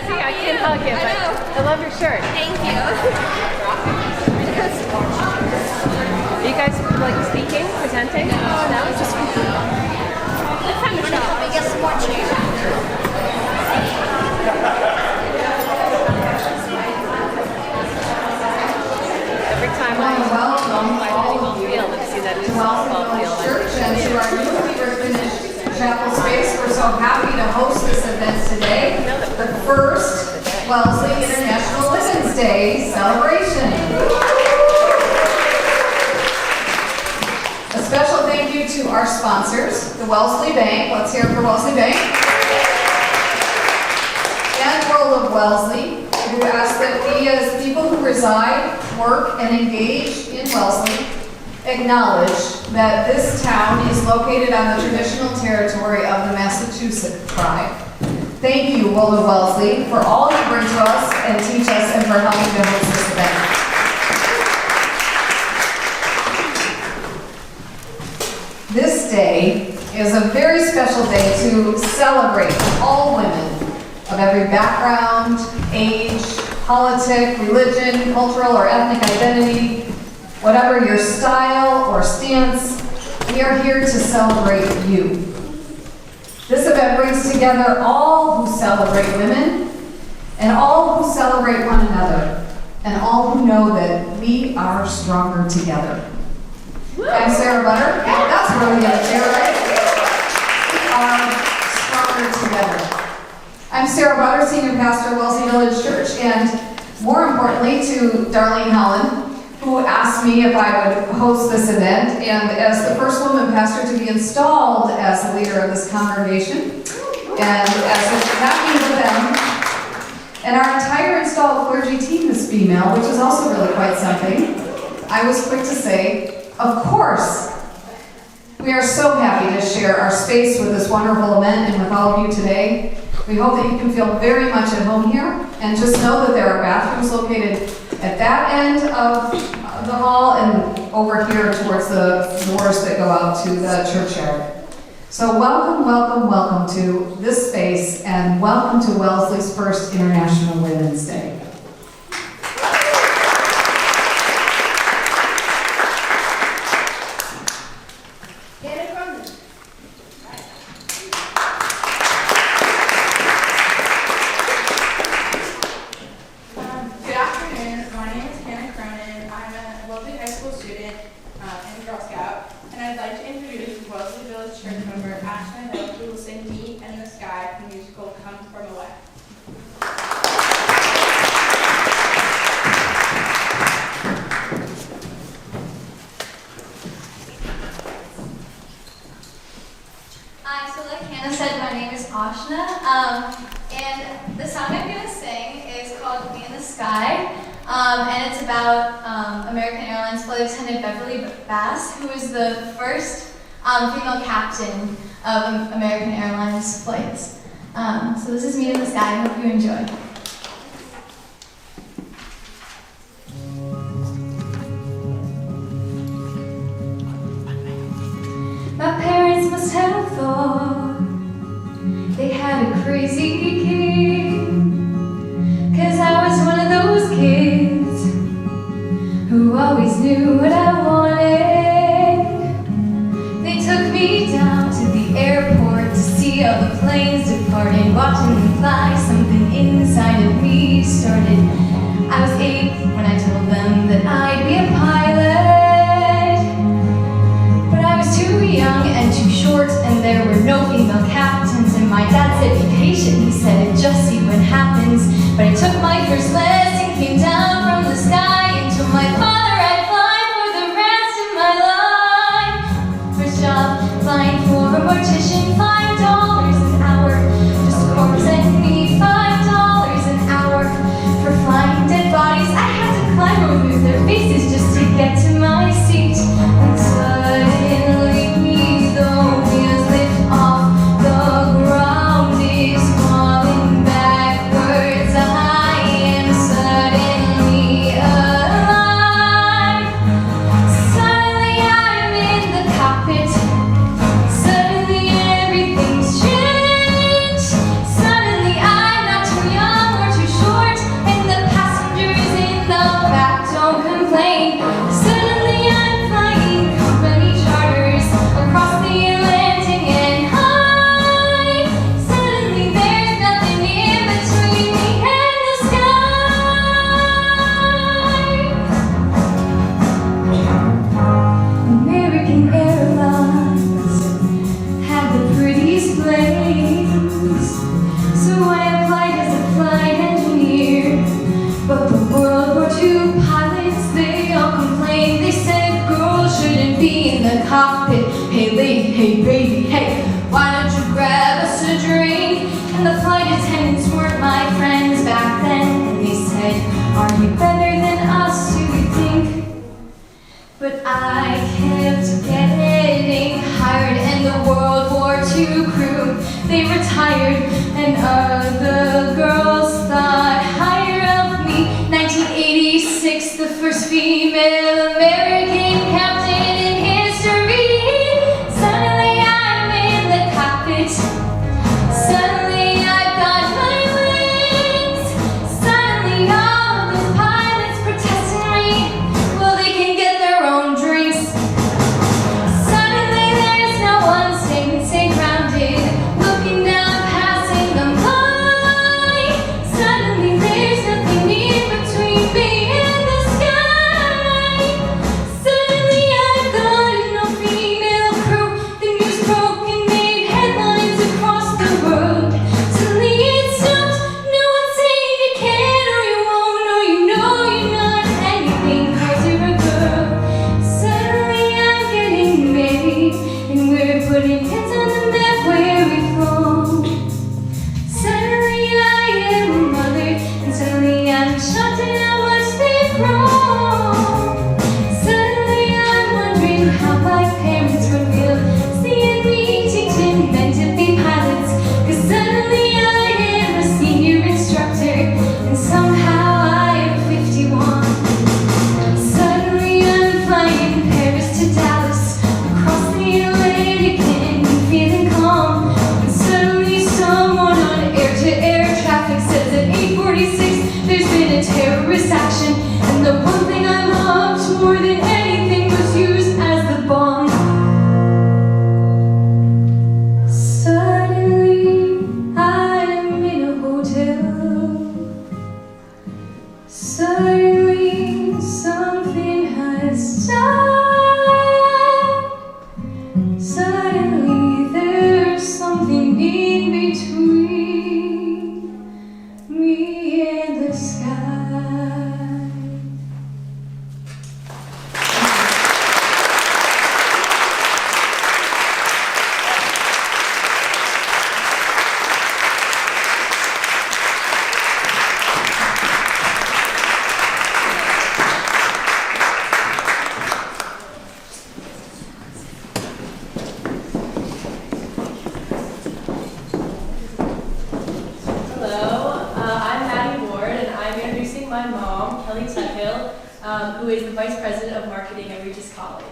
See, I can't hug you, but I love your shirt. Thank you. Are you guys like speaking, presenting? No, just Let's have a shot. We get some more cheese. every time I Welcome by all the of you field and see that new to softball Wellesley field. Church and to our newly finished chapel space. We're so happy to host this event today, the first Wellesley International Women's Day celebration. A special thank you to our sponsors, the Wellesley Bank. Let's hear it for Wellesley Bank. And World of Wellesley, who ask that we as people who reside, work, and engage in Wellesley acknowledge that this town is located on the traditional territory of the Massachusetts tribe. Thank you, World of Wellesley, for all you bring to us and teach us and for helping to host this event. This day is a very special day to celebrate all women of every background, age, politic, religion, cultural or ethnic identity, whatever your style or stance, we are here to celebrate you. This event brings together all who celebrate women and all who celebrate one another and all who know that we are stronger together. I'm Sarah Butter. That's where we got there, right? We are stronger together. I'm Sarah Butter, Senior Pastor of Wellesley Village Church, and more importantly to Darlene Helen, who asked me if I would host this event, and as the first woman pastor to be installed as the leader of this congregation, and as that means of them, and our entire installed clergy team is female, which is also really quite something. I was quick to say, of course, we are so happy to share our space with this wonderful event and with all of you today. We hope that you can feel very much at home here, and just know that there are bathrooms located at that end of the hall and over here towards the doors that go out to the churchyard. So welcome, welcome, welcome to this space, and welcome to Wellesley's first International Women's Day. And the song I'm going to sing is called "Be in the Sky," and it's about American Airlines Flight Attendant Beverly Bass, who is the first female captain of American Airlines flights. So this is "Me in the Sky." I hope you enjoy. My parents must have thought they had a crazy kid, 'cause I was one of those kids who always knew what I wanted. They took me down to the airport to see all the planes departing, watching them fly. Something inside of me started. I was 8 when I told them that I'd be a pilot, but I was too young and too short, and there were no female captains. And my dad said, "Be patient," he said, "just see what happens." But I took my first lesson, came down from the sky, and told my father I'd fly for the rest of my life. First job, flying for a mortician, $5 an hour. Just a corpse and me, $5 an hour. For flying dead bodies, I had to climb over their faces just to get to my seat. And suddenly the wheels lift off, the ground is falling backwards. I am so me in the sky. My mom, Kelly Tuthill, who is the Vice President of Marketing at Regis College.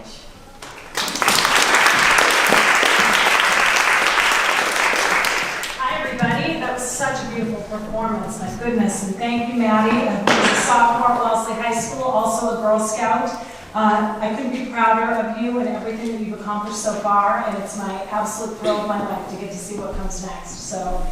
Hi everybody, that was such a beautiful performance, my goodness, and thank you Maddie, who's a sophomore at Wellesley High School, also a Girl Scout. I couldn't be prouder of you and everything that you've accomplished so far, and it's my absolute thrill of my life to get to see what comes next. So.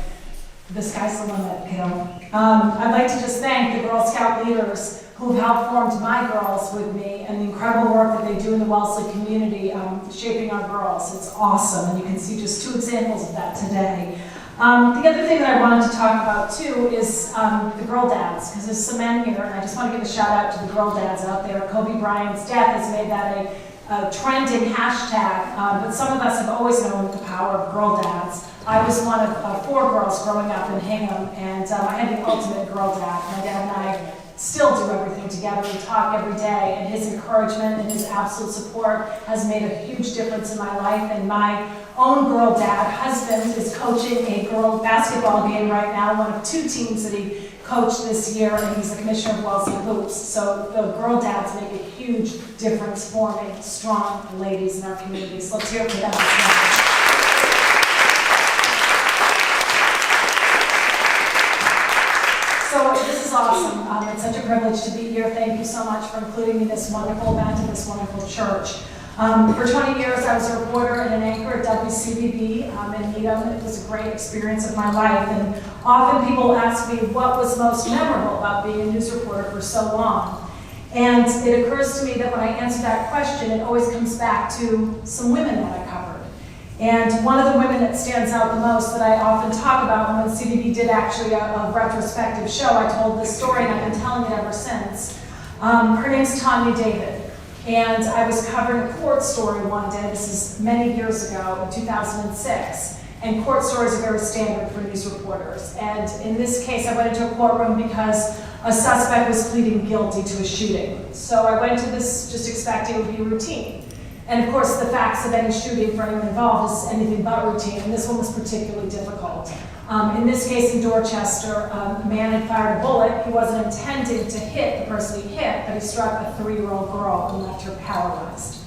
The sky's the limit, kiddo. I'd like to just thank the Girl Scout leaders who've helped form my girls with me and the incredible work that they do in the Wellesley community, shaping our girls. It's awesome, and you can see just 2 examples of that today. The other thing that I wanted to talk about too is the girl dads, because there's some men here, and I just want to give a shout out to the girl dads out there. Kobe Bryant's death has made that a trending hashtag, but some of us have always known the power of girl dads. I was one of 4 girls growing up in Hingham, and I had the ultimate girl dad. My dad and I still do everything together. We talk every day, and his encouragement and his absolute support has made a huge difference in my life. And my own girl dad husband is coaching a girl basketball game right now, one of 2 teams that he coached this year, and he's the commissioner of Wellesley Hoops. So the girl dads make a huge difference forming strong ladies in our community. So let's hear it for them. So this is awesome. It's such a privilege to be here. Thank you so much for including me in this wonderful event in this wonderful church. For 20 years, I was a reporter and an anchor at WCBB in Needham. It was a great experience of my life. And often people ask me what was most memorable about being a news reporter for so long. And it occurs to me that when I answer that question, it always comes back to some women that I covered. And one of the women that stands out the most that I often talk about, and when CBB did actually a retrospective show, I told this story and I've been telling it ever since. Her name's Tanya David. And I was covering a court story one day, this is many years ago, in 2006. And court stories are very standard for news reporters. And in this case, I went into a courtroom because a suspect was pleading guilty to a shooting. So I went to this just expecting it would be routine. And of course, the facts of any shooting for anyone involved is anything but routine, and this one was particularly difficult. In this case in Dorchester, a man had fired a bullet. He wasn't intending to hit the person he hit, but he struck a 3-year-old girl and left her paralyzed.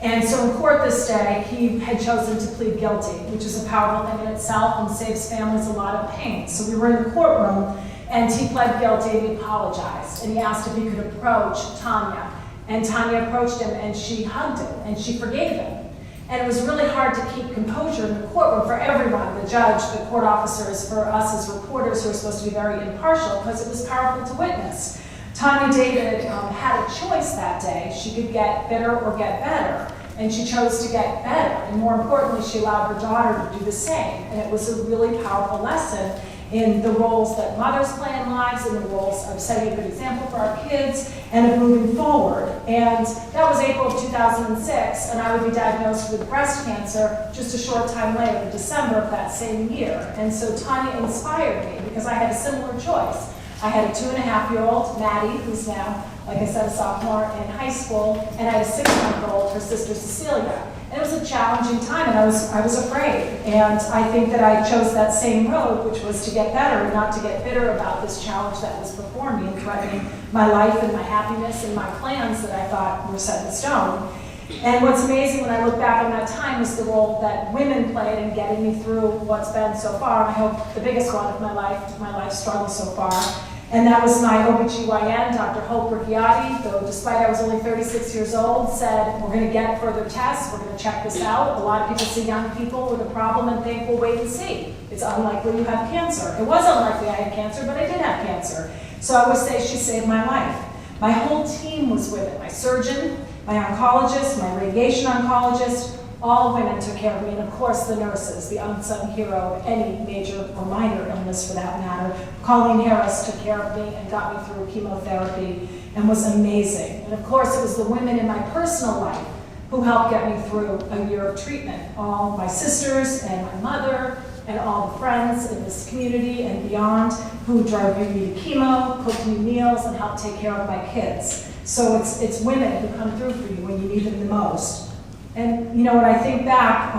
And so in court this day, he had chosen to plead guilty, which is a powerful thing in itself and saves families a lot of pain. So we were in the courtroom, and he pled guilty and he apologized, and he asked if he could approach Tanya. And Tanya approached him and she hugged him and she forgave him. And it was really hard to keep composure in the courtroom for everyone, the judge, the court officers, for us as reporters who are supposed to be very impartial, because it was powerful to witness. Tanya David had a choice that day. She could get bitter or get better. And she chose to get better. And more importantly, she allowed her daughter to do the same. And it was a really powerful lesson in the roles that mothers play in lives, and the roles of setting a good example for our kids, and of moving forward. And that was April of 2006, and I would be diagnosed with breast cancer just a short time later, in December of that same year. And so Tanya inspired me because I had a similar choice. I had a 2.5-year-old, Maddie, who's now, like I said, a sophomore in high school, and I had a 6-month-old, her sister Cecilia. And it was a challenging time, and I was afraid. And I think that I chose that same road, which was to get better and not to get bitter about this challenge that was before me and threatening my life and my happiness and my plans that I thought were set in stone. And what's amazing when I look back on that time is the role that women played in getting me through what's been so far, and I hope the biggest one of my life struggle so far. And that was my OBGYN, Dr. Hope Ricciati, though despite I was only 36 years old, said, we're gonna get further tests, we're gonna check this out. A lot of people see young people with a problem and think, well, wait and see. It's unlikely you have cancer. It was unlikely I had cancer, but I did have cancer. So I would say she saved my life. My whole team was with it, my surgeon, my oncologist, my radiation oncologist, All women took care of me, and of course the nurses, the unsung hero of any major or minor illness for that matter. Colleen Harris took care of me and got me through chemotherapy and was amazing. And of course it was the women in my personal life who helped get me through a year of treatment. All my sisters and my mother and all the friends in this community and beyond who drove me to chemo, cooked me meals, and helped take care of my kids. So it's women who come through for you when you need them the most. And you know, when I think back,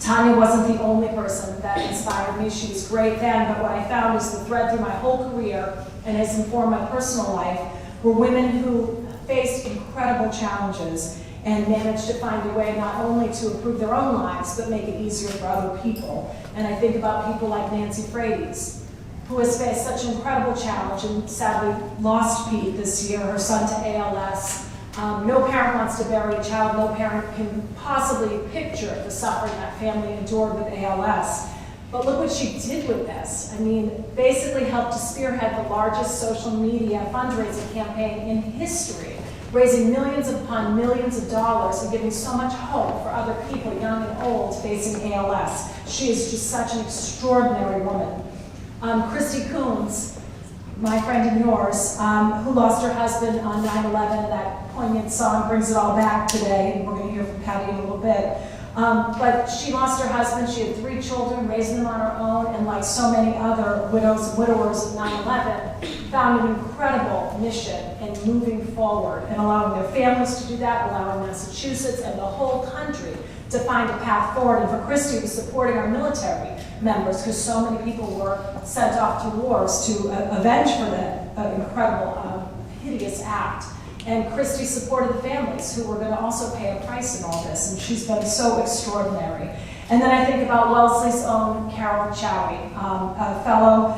Tanya wasn't the only person that inspired me. She was great then, but what I found is the thread through my whole career and has informed my personal life were women who faced incredible challenges and managed to find a way not only to improve their own lives, but make it easier for other people. And I think about people like Nancy Frates, who has faced such an incredible challenge and sadly lost Pete this year, her son to ALS. No parent wants to bury a child. No parent can possibly picture the suffering that family endured with ALS. But look what she did with this. I mean, basically helped to spearhead the largest social media fundraising campaign in history, raising millions upon millions of dollars and giving so much hope for other people, young and old, facing ALS. She is just such an extraordinary woman. Christy Coons, my friend and yours, who lost her husband on 9/11. That poignant song brings it all back today. We're going to hear from Patty in a little bit. But she lost her husband. She had 3 children, raising them on her own, and like so many other widows and widowers of 9/11, found an incredible mission in moving forward and allowing their families to do that, allowing Massachusetts and the whole country to find a path forward. And for Christy, it was supporting our military members, because so many people were sent off to wars to avenge for that incredible, hideous act. And Christy supported the families who were going to also pay a price in all this, and she's been so extraordinary. And then I think about Wellesley's own Carol Chowie, a fellow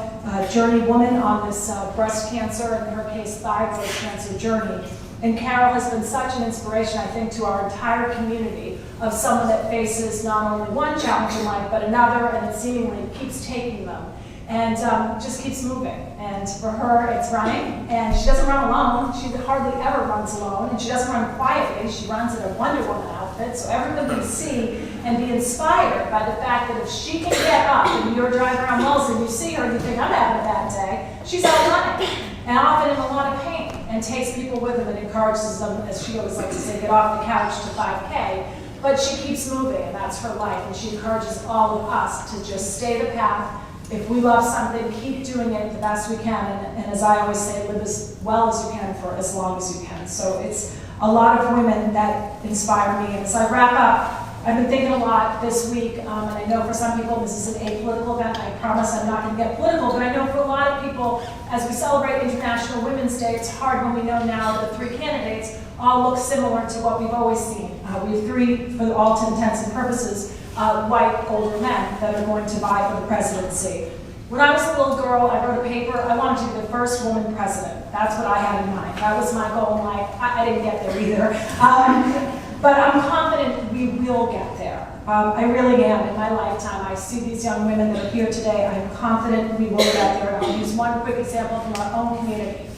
journey woman on this breast cancer, and in her case, thyroid cancer journey. And Carol has been such an inspiration, I think, to our entire community of someone that faces not only one challenge in life, but another, and it seemingly keeps taking them. And just keeps moving. And for her, it's running. And she doesn't run alone. She hardly ever runs alone. And she doesn't run quietly. She runs in a Wonder Woman outfit. So everyone can see and be inspired by the fact that if she can get up and you're driving around Wellesley and you see her and you think, I'm having a bad day, she's out running. And often in a lot of pain. And takes people with her and encourages them, as she always likes to say, get off the couch to 5K. But she keeps moving, and that's her life. And she encourages all of us to just stay the path. If we love something, keep doing it the best we can, and as I always say, live as well as you can for as long as you can. So it's a lot of women that inspire me. And as I wrap up, I've been thinking a lot this week, and I know for some people this is an apolitical event. I promise I'm not going to get political, but I know for a lot of people, as we celebrate International Women's Day, it's hard when we know now that 3 candidates all look similar to what we've always seen. We have 3, for all intents and purposes, white older men that are going to vie for the presidency. When I was a little girl, I wrote a paper. I wanted to be the first woman president. That's what I had in mind. That was my goal in life. I didn't get there either. But I'm confident we will get there. I really am. In my lifetime, I see these young women that are here today. I'm confident we will get there. And I'll use one quick example from our own community.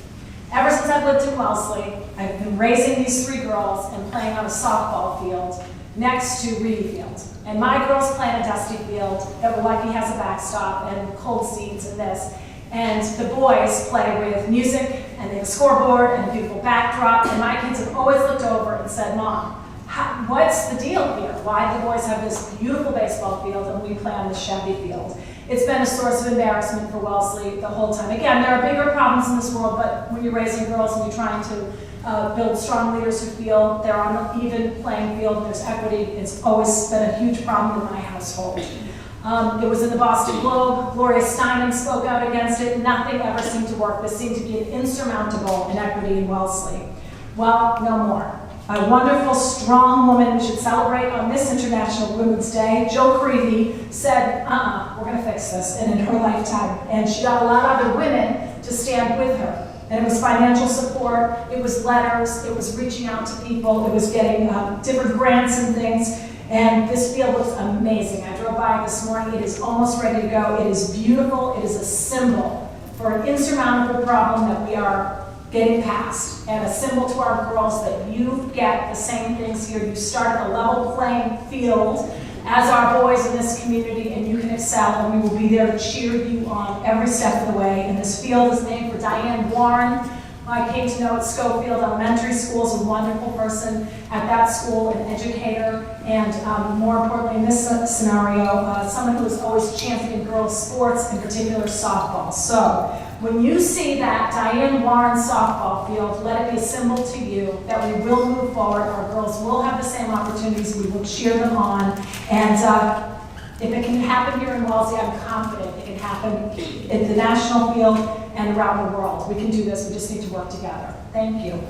Ever since I've lived in Wellesley, I've been raising these 3 girls and playing on a softball field next to Reedy Field. And my girls play on a dusty field that we're lucky has a backstop and cold seats and this. And the boys play with music, and they have a scoreboard and a beautiful backdrop. And my kids have always looked over and said, Mom, what's the deal here? Why do the boys have this beautiful baseball field and we play on this shabby field? It's been a source of embarrassment for Wellesley the whole time. Again, there are bigger problems in this world, but when you're raising girls and you're trying to build strong leaders who feel they're on an even playing field and there's equity, it's always been a huge problem in my household. It was in the Boston Globe. Gloria Steinem spoke out against it. Nothing ever seemed to work. This seemed to be an insurmountable inequity in Wellesley. Well, no more. A wonderful, strong woman we should celebrate on this International Women's Day, Jill Creevy, said, we're going to fix this, and in her lifetime. And she got a lot of other women to stand with her. And it was financial support, it was letters, it was reaching out to people, it was getting different grants and things. And this field looks amazing. I drove by this morning. It is almost ready to go. It is beautiful. It is a symbol for an insurmountable problem that we are getting past, and a symbol to our girls that you get the same things here. You start at a level playing field as our boys in this community, and you can excel, and we will be there to cheer you on every step of the way. And this field is named for Diane Warren, who I came to know at Schofield Elementary School, is a wonderful person at that school, an educator, and more importantly in this scenario, someone who has always championed girls' sports, in particular softball. So when you see that Diane Warren softball field, let it be a symbol to you that we will move forward. Our girls will have the same opportunities. We will cheer them on. And if it can happen here in Wellesley, I'm confident it can happen at the national field and around the world. We can do this. We just need to work together. Thank you.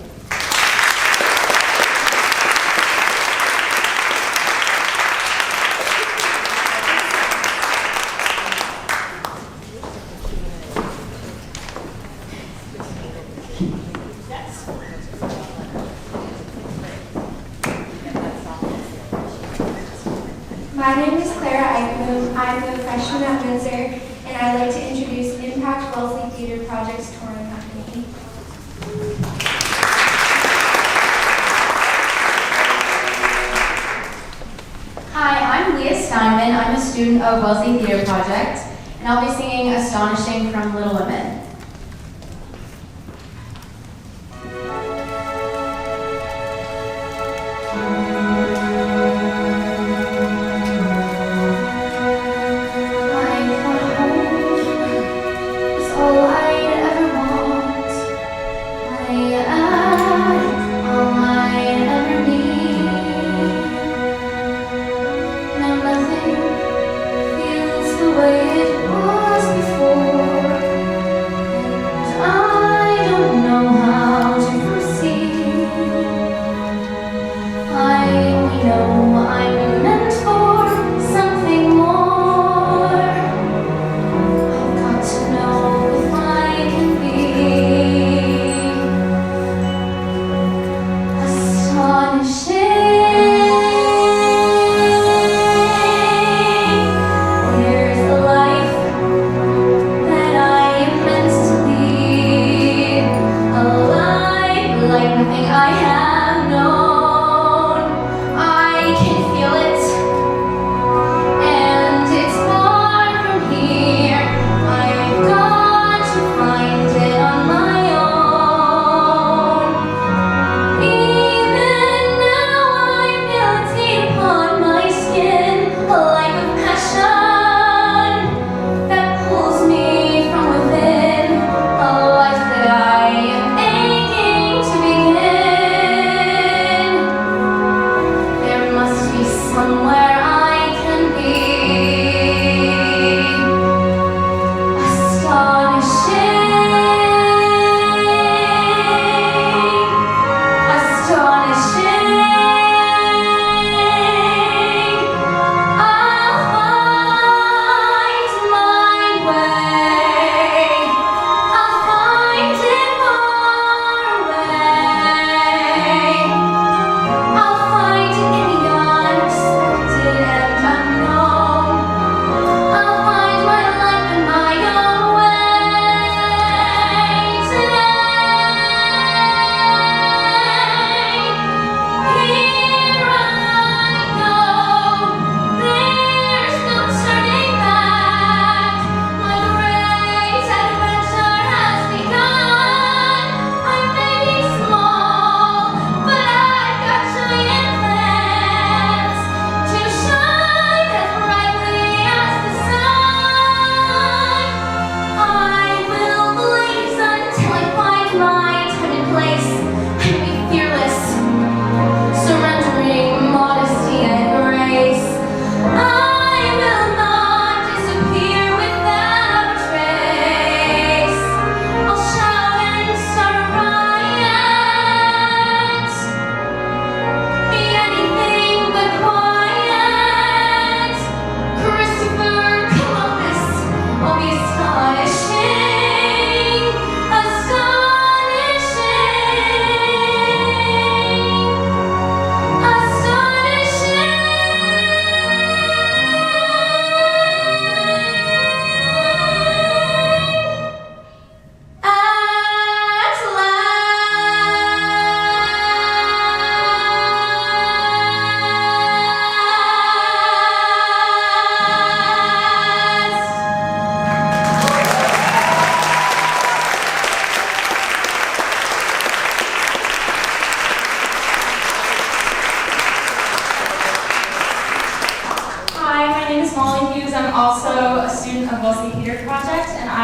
My name is Clara Eichmann. I'm a freshman at Windsor, and I'd like to introduce Impact Wellesley Theater Project's touring company. Hi, I'm Leah Steinman. I'm a student of Wellesley Theater Project, and I'll be singing Astonishing from Little Women. The way it was before.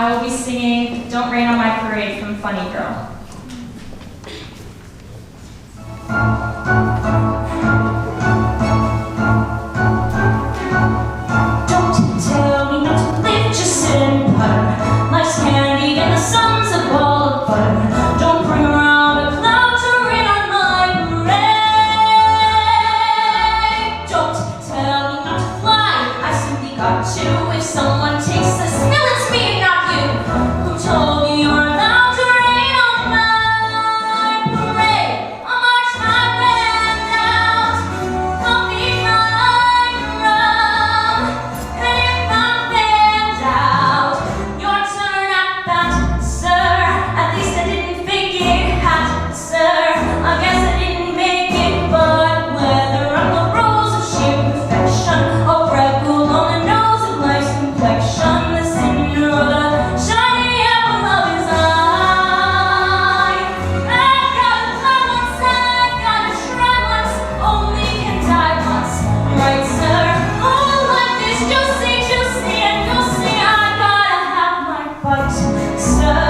I will be singing Don't Rain on My Parade from Funny Girl. Don't tell me not to live, just sit and putter. Life's candy and the sun's a ball of butter. Don't bring around a cloud to rain on my parade. Don't tell me not to fly, I simply got to. If someone takes the spill, it's me, not you. Who told you you're allowed to rain on my parade? I'll march my band out, I'll beat my drum. And if I'm banned out, your turn at bat, sir. At least I didn't fake it, hat, sir. I guess I didn't make it, but whether I'm the rose of sheer perfection or freckle on the nose of life's complexion, the sinner or the shiny apple of his eye, I've got to fly once, I've got to try once, only can die once, right, sir? Oh, like this, juicy, and you'll see I gotta have my bite, sir.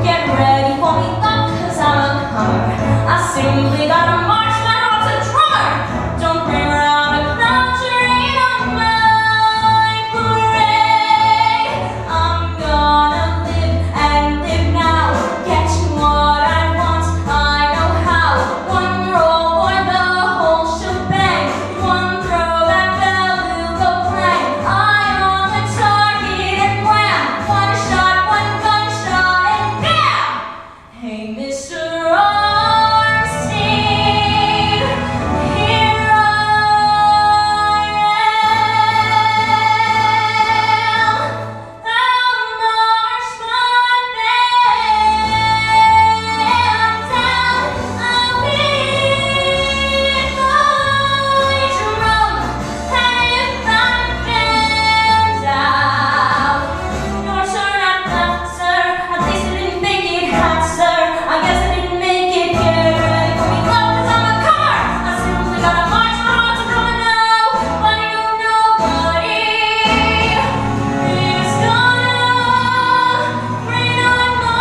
Get ready for me, luck, 'cause I'm a comer. I simply gotta march, my heart's a drummer. Don't bring around a cloud to rain on my parade. I'm gonna live and live now. Get what I want, I know how. One roll for the whole shebang. One throw, that bell will go clang. Eye on the target and wham! One shot, one gunshot, and bam! Hey, Mr. Armstein, here I am. I'll march my band down. I'll beat my drum. And if I'm banned out, your turn at bat, sir. At least I didn't make it, hat, sir. I guess I didn't make it. Get ready for me, love, 'cause I'm a comer. I simply gotta march, my heart's a drummer now. But you nobody is gonna rain on my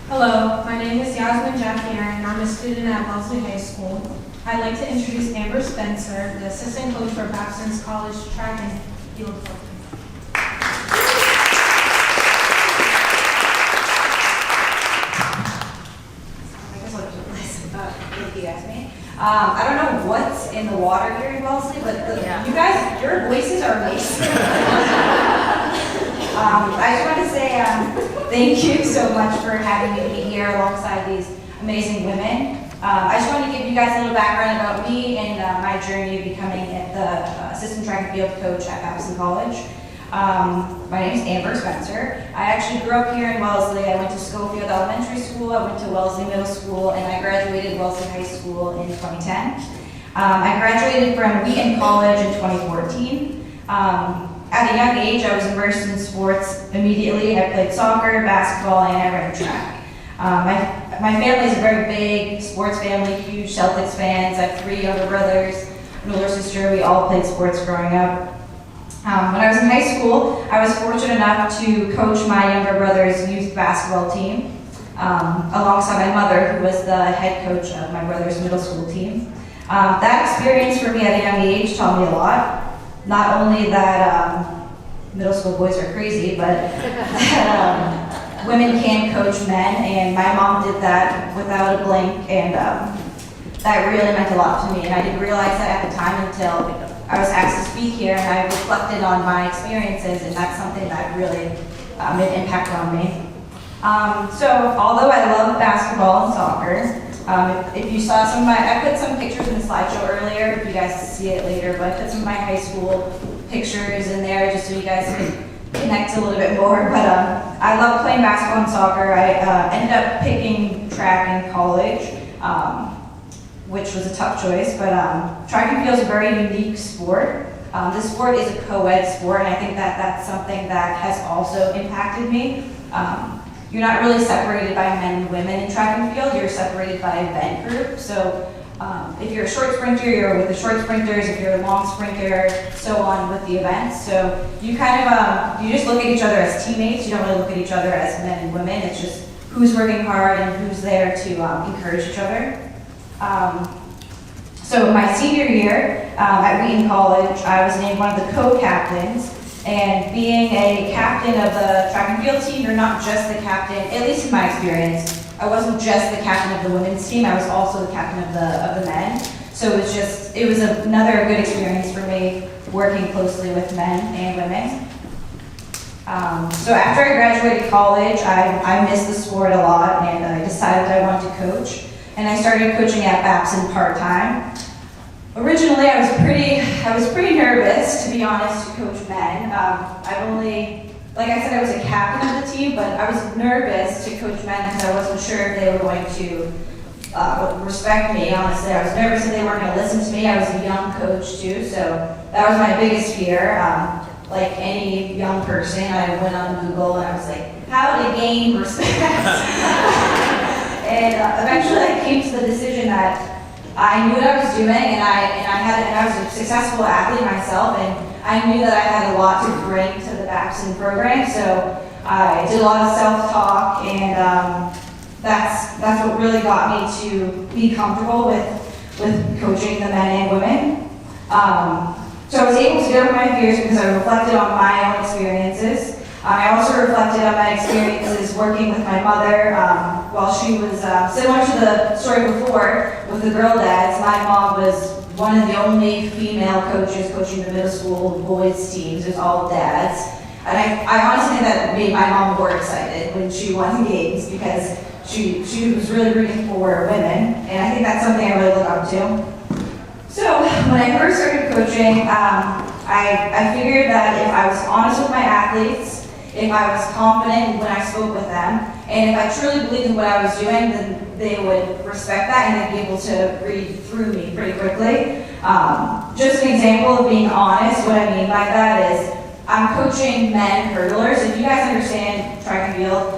Hello, my name is Yasmin Jackie and I'm a student at Wellesley High School. I'd like to introduce Amber Spencer, the assistant coach for Babson's College track and field program. Thank you, Yasmin. I don't know what's in the water here in Wellesley, but you guys, your voices are amazing. I just want to say thank you so much for having me be here alongside these amazing women. I just want to give you guys a little background about me and my journey of becoming the assistant track and field coach at Babson College. My name is Amber Spencer. I actually grew up here in Wellesley. I went to Schofield Elementary School, I went to Wellesley Middle School, and I graduated Wellesley High School in 2010. I graduated from Wheaton College in 2014. At a young age, I was immersed in sports immediately. I played soccer, basketball, and I ran track. My family is a very big sports family, huge Celtics fans. I have 3 younger brothers, an older sister. We all played sports growing up. When I was in high school, I was fortunate enough to coach my younger brother's youth basketball team, alongside my mother, who was the head coach of my brother's middle school team. That experience for me at a young age taught me a lot. Not only that middle school boys are crazy, but women can coach men, and my mom did that without a blink, and that really meant a lot to me. And I didn't realize that at the time until I was asked to speak here, and I reflected on my experiences, and that's something that really made an impact on me. So although I love basketball and soccer, if you saw some of my, I put some pictures in the slideshow earlier, if you guys see it later, but I put some of my high school pictures in there just so you guys could connect a little bit more, but I love playing basketball and soccer. I ended up picking track in college, which was a tough choice, but track and field is a very unique sport. This sport is a co-ed sport, and I think that that's something that has also impacted me. You're not really separated by men and women in track and field, you're separated by event group. So if you're a short sprinter, you're with the short sprinters. If you're a long sprinter, so on with the events. So you kind of, you just look at each other as teammates. You don't really look at each other as men and women. It's just who's working hard and who's there to encourage each other. So my senior year at Wheaton College, I was named one of the co-captains. And being a captain of the track and field team, you're not just the captain, at least in my experience. I wasn't just the captain of the women's team, I was also the captain of the men. So it was another good experience for me working closely with men and women. So after I graduated college, I missed the sport a lot, and I decided I wanted to coach. And I started coaching at Babson part-time. Originally, I was pretty nervous, to be honest, to coach men. Like I said, I was a captain of the team, but I was nervous to coach men because I wasn't sure if they were going to respect me. Honestly, I was nervous that they weren't going to listen to me. I was a young coach too, so that was my biggest fear. Like any young person, I went on Google and I was like, how to gain respect. And eventually, I came to the decision that I knew what I was doing, and I was a successful athlete myself, and I knew that I had a lot to bring to the Babson program. So I did a lot of self-talk, and that's what really got me to be comfortable with coaching the men and women. So I was able to get over my fears because I reflected on my own experiences. I also reflected on my experiences working with my mother while she was, similar to the story before with the girl dads, my mom was one of the only female coaches coaching the middle school boys teams. It was all dads. And I honestly think that made my mom more excited when she won games because she was really rooting for women. And I think that's something I really look up to. So when I first started coaching, I figured that if I was honest with my athletes, if I was confident when I spoke with them, and if I truly believed in what I was doing, then they would respect that and they'd be able to read through me pretty quickly. Just an example of being honest, what I mean by that is I'm coaching men hurdlers. If you guys understand track and field,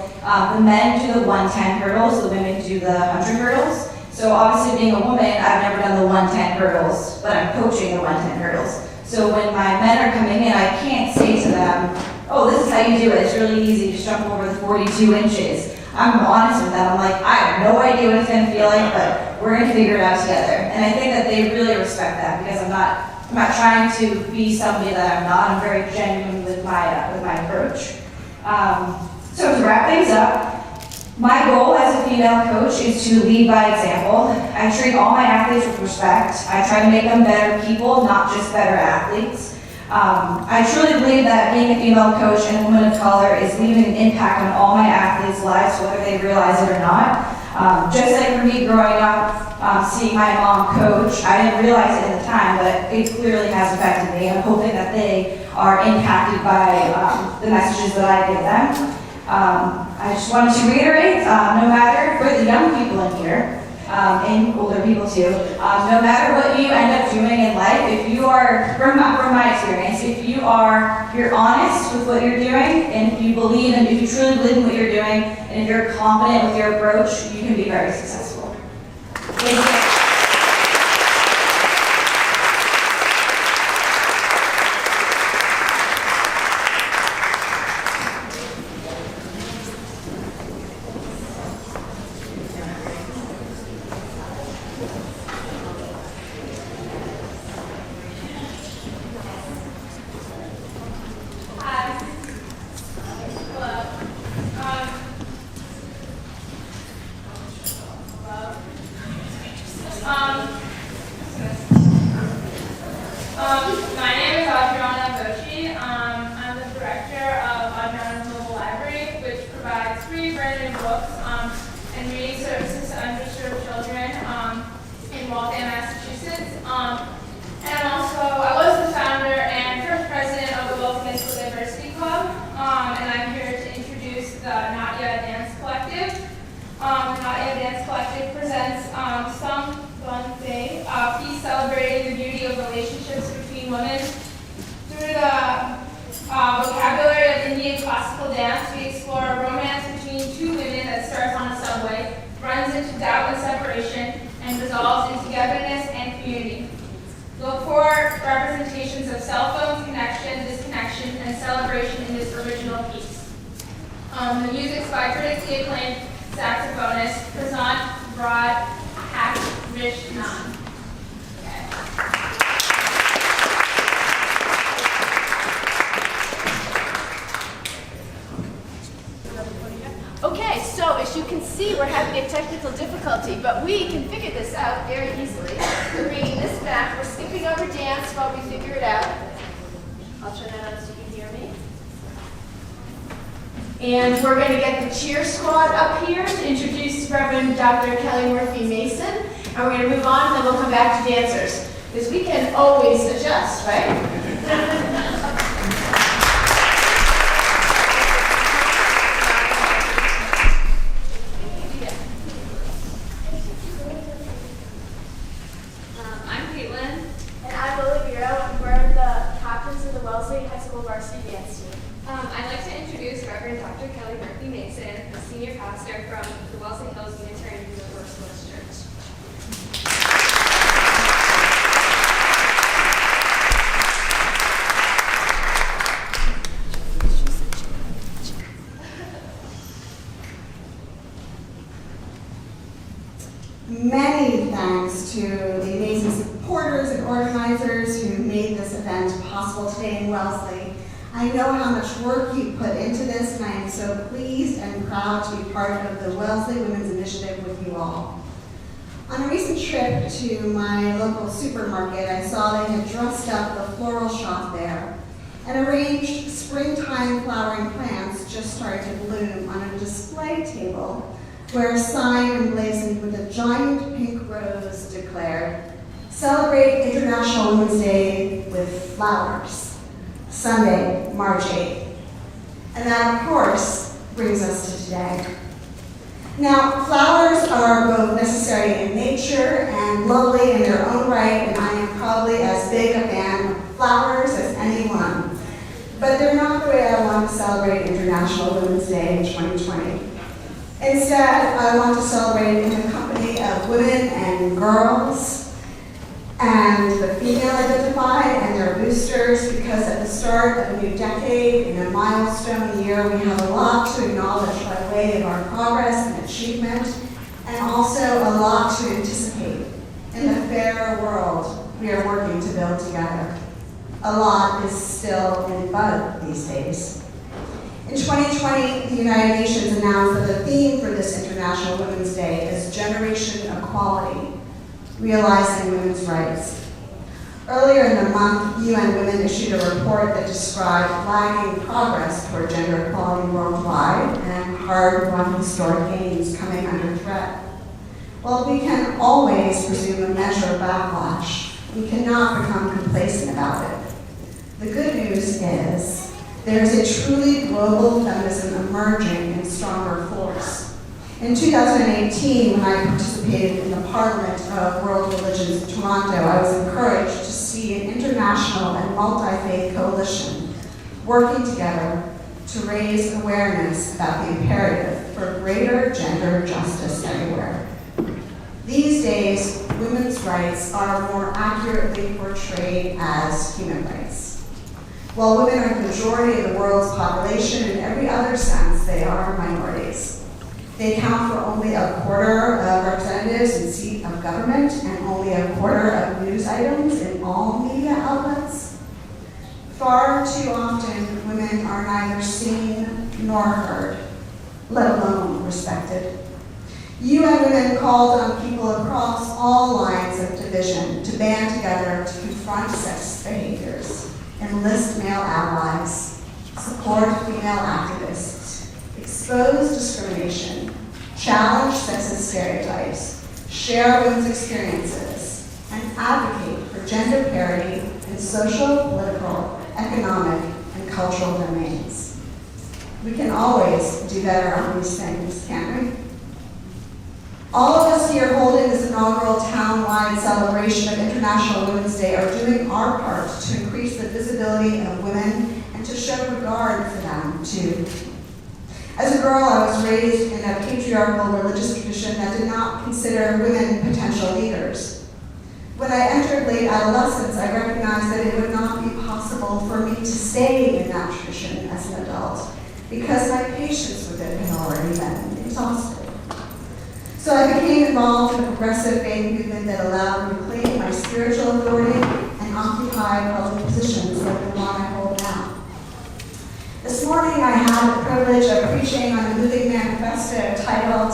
the men do the 110 hurdles, the women do the 100 hurdles. So obviously being a woman, I've never done the 110 hurdles, but I'm coaching the 110 hurdles. So when my men are coming in, I can't say to them, oh, this is how you do it. It's really easy. Just jump over the 42 inches. I'm honest with them. I'm like, I have no idea what it's going to feel like, but we're going to figure it out together. And I think that they really respect that because I'm not trying to be somebody that I'm not. I'm very genuine with my approach. So to wrap things up, my goal as a female coach is to lead by example. I treat all my athletes with respect. I try to make them better people, not just better athletes. I truly believe that being a female coach and a woman of color is leaving an impact on all my athletes' lives, whether they realize it or not. Just like for me growing up, seeing my mom coach, I didn't realize it at the time, but it clearly has affected me. I'm hoping that they are impacted by the messages that I give them. I just wanted to reiterate, no matter, for the young people in here, and older people too, no matter what you end up doing in life, if you are, from my experience, if you're honest with what you're doing, and if you believe, and if you truly believe in what you're doing, and if you're confident with your approach, you can be very successful. Thank you. represents some Wednesday, feast celebrating the beauty of relationships between women. Through the vocabulary of Indian classical dance, we explore a romance between two women that starts on a subway, runs into doubt and separation, and resolves in togetherness and community. Look for representations of cell phones, connection, disconnection, and celebration in this original piece. The music's by critically acclaimed saxophonist, Prasant Rod Hakrishnan. Okay, so as you can see, we're having a technical difficulty, but we can figure this out very easily. We're bringing this back. We're skipping over dance while we figure it out. I'll turn that on so you can hear me. And we're going to get the cheer squad up here to introduce Reverend Dr. Kelly Murphy Mason. And we're going to move on, and then we'll come back to dancers. Because we can always adjust, right? I'd like to introduce Reverend Dr. Kelly Murphy Mason, a senior pastor from the Wellesley Hills Unitarian Universalist Church. Many thanks to the amazing supporters and organizers who made this event possible today in Wellesley. I know how much work you put into this, and I am so pleased and proud to be part of the Wellesley Women's Initiative with you all. On a recent trip to my local supermarket, I saw they had dressed up the floral shop there and arranged springtime flowering plants just started to bloom on a display table where a sign emblazoned with a giant pink rose declared, "Celebrate International Women's Day with flowers. Sunday, March 8th. And that, of course, brings us to today. Now, flowers are both necessary in nature and lovely in their own right, and I am probably as big a fan of flowers as anyone. But they're not the way I want to celebrate International Women's Day in 2020. Instead, I want to celebrate in the company of women and girls, and the female identified and their boosters, because at the start of a new decade, in a milestone year, we have a lot to acknowledge by way of our progress and achievement, and also a lot to anticipate in the fairer world we are working to build together. A lot is still in bud these days. In 2020, the United Nations announced that the theme for this International Women's Day is Generation Equality, realizing women's rights. Earlier in the month, UN Women issued a report that described lagging progress toward gender equality worldwide and hard-won historic gains coming under threat. While we can always presume a measure of backlash, we cannot become complacent about it. The good news is there is a truly global feminism emerging in stronger force. In 2018, when I participated in the Parliament of World Religions in Toronto, I was encouraged to see an international and multi-faith coalition working together to raise awareness about the imperative for greater gender justice everywhere. These days, women's rights are more accurately portrayed as human rights. While women are the majority of the world's population, in every other sense, they are minorities. They account for only a quarter of representatives in seat of government and only a quarter of news items in all media outlets. Far too often, women are neither seen nor heard, let alone respected. UN Women called on people across all lines of division to band together to confront sexist behaviors, enlist male allies, support female activists, expose discrimination, challenge sexist stereotypes, share women's experiences, and advocate for gender parity in social, political, economic, and cultural domains. We can always do better on these things, can't we? All of us here holding this inaugural town-wide celebration of International Women's Day are doing our part to increase the visibility of women and to show regard for them, too. As a girl, I was raised in a patriarchal religious tradition that did not consider women potential leaders. When I entered late adolescence, I recognized that it would not be possible for me to stay in that tradition as an adult because my patience with it had already been exhausted. So I became involved in a progressive faith movement that allowed me to claim my spiritual authority and occupy public positions like the one I hold now. This morning I had the privilege of preaching on a moving manifesto titled,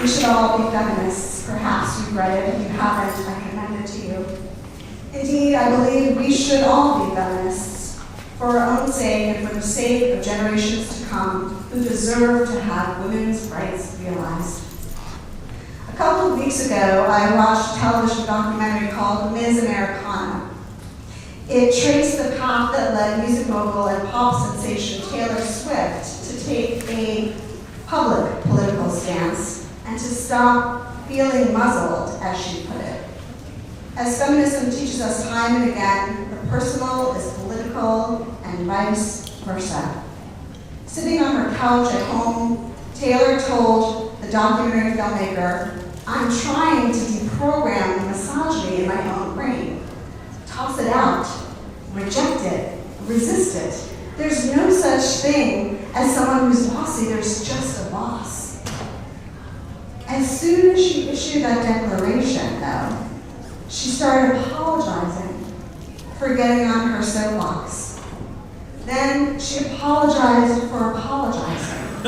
"We Should All Be Feminists." Perhaps you've read it. If you haven't, I commend it to you. Indeed, I believe we should all be feminists for our own sake and for the sake of generations to come who deserve to have women's rights realized. A couple of weeks ago, I watched a television documentary called Ms. Americana. It traced the path that led music mogul and pop sensation Taylor Swift to take a public political stance and to stop feeling muzzled, as she put it. As feminism teaches us time and again, the personal is political and vice versa. Sitting on her couch at home, Taylor told the documentary filmmaker, "I'm trying to deprogram the misogyny in my own brain. Toss it out, reject it, resist it. There's no such thing as someone who's bossy, there's just a boss." As soon as she issued that declaration, though, she started apologizing for getting on her soapbox. Then she apologized for apologizing.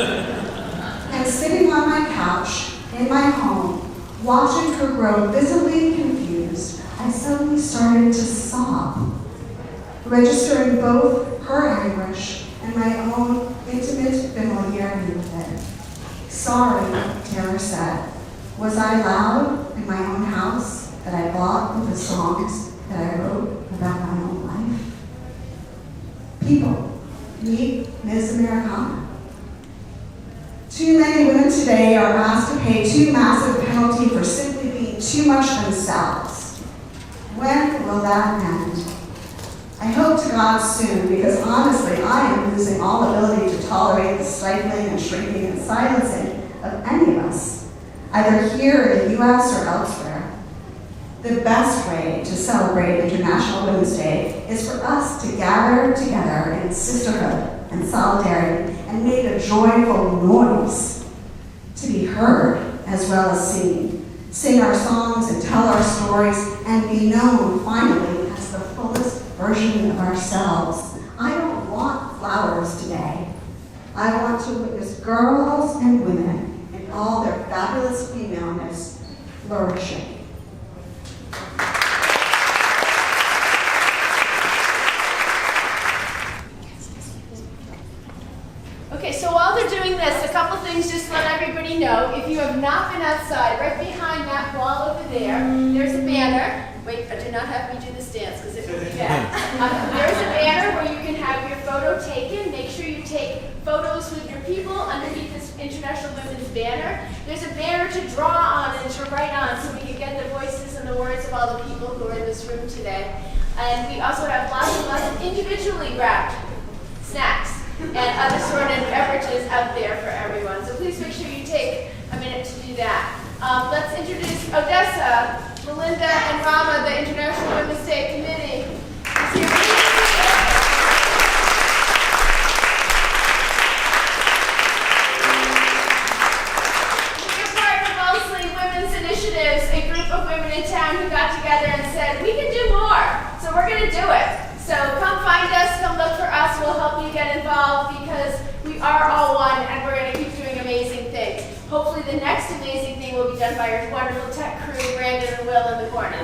And sitting on my couch in my home, watching her grow visibly confused, I suddenly started to sob, registering both her anguish and my own intimate familiarity with it. "Sorry," Taylor said. "Was I loud in my own house that I bought with the songs that I wrote about my own life?" People, meet Ms. Americana. Too many women today are asked to pay too massive penalty for simply being too much themselves. When will that end? I hope to God soon, because honestly, I am losing all ability to tolerate the stifling and shrinking and silencing of any of us, either here in the US or elsewhere. The best way to celebrate International Women's Day is for us to gather together in sisterhood and solidarity and make a joyful noise, to be heard as well as seen, sing our songs and tell our stories, and be known finally as the fullest version of ourselves. I don't want flowers today. I want to witness girls and women in all their fabulous femaleness flourishing. Okay, so while they're doing this, a couple things just to let everybody know. If you have not been outside, right behind that wall over there, there's a banner. Wait, do not have me do this dance because it will be bad. There's a banner where you can have your photo taken. Make sure you take photos with your people underneath this International Women's banner. There's a banner to draw on and to write on so we can get the voices and the words of all the people who are in this room today. And we also have lots of individually wrapped snacks and other assorted beverages out there for everyone. So please make sure you take a minute to do that. Let's introduce Odessa, Melinda, and Rama, the International Women's Day Committee. We're part of Wellesley Women's Initiatives, a group of women in town who got together and said, we can do more, so we're going to do it. So come find us, come look for us, we'll help you get involved because we are all one and we're going to keep doing amazing things. Hopefully the next amazing thing will be done by our wonderful tech crew, Brandon and Will in the corner.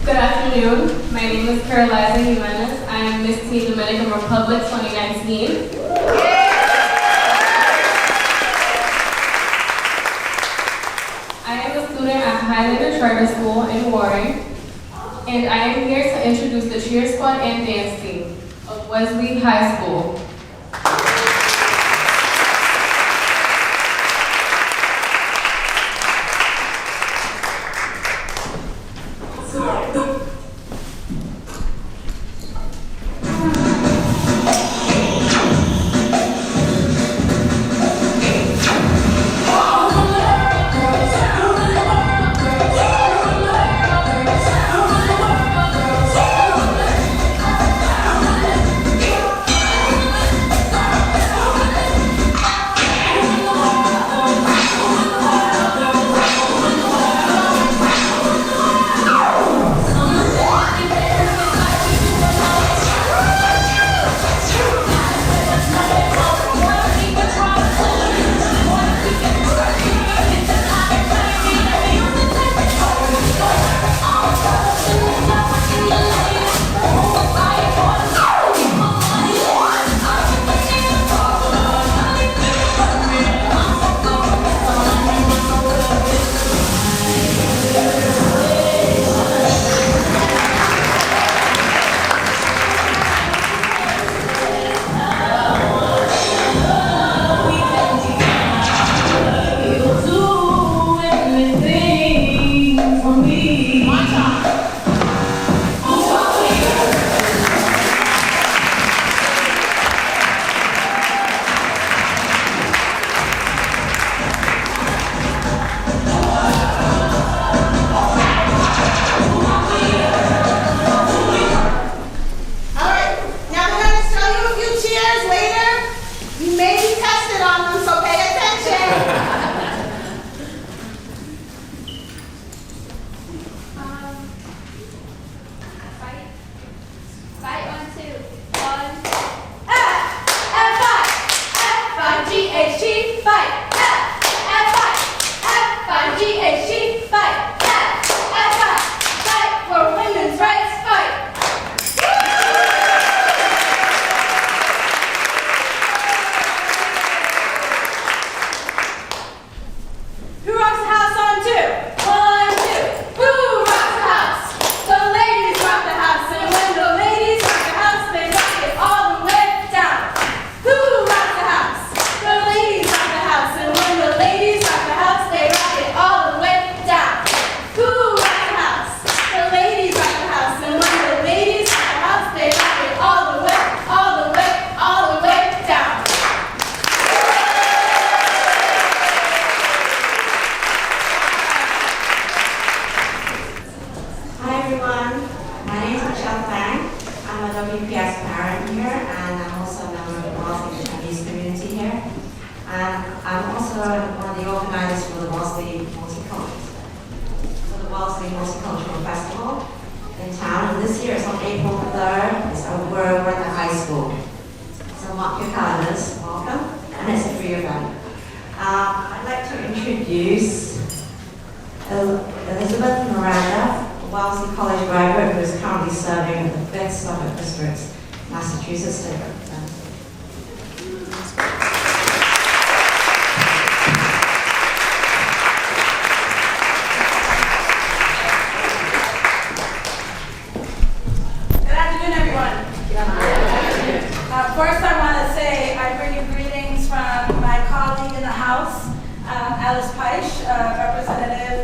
Good afternoon. My name is Carolina Jimenez. I am Miss Teen Dominican Republic 2019. I am a student at Highlander Charter School in Warren, and I am here to introduce the cheer squad and dance team of Wellesley High School. Wellesley Multicultural Festival in town, and this year it's on April 3rd. It's over at the high school. So mark your calendars, welcome, and it's a free event. I'd like to introduce Elizabeth Miranda, a Wellesley College graduate who is currently serving in the 5th Suffolk District, Massachusetts State Representative. First, I want to say I bring you greetings from my colleague in the House, Alice Peisch, representative,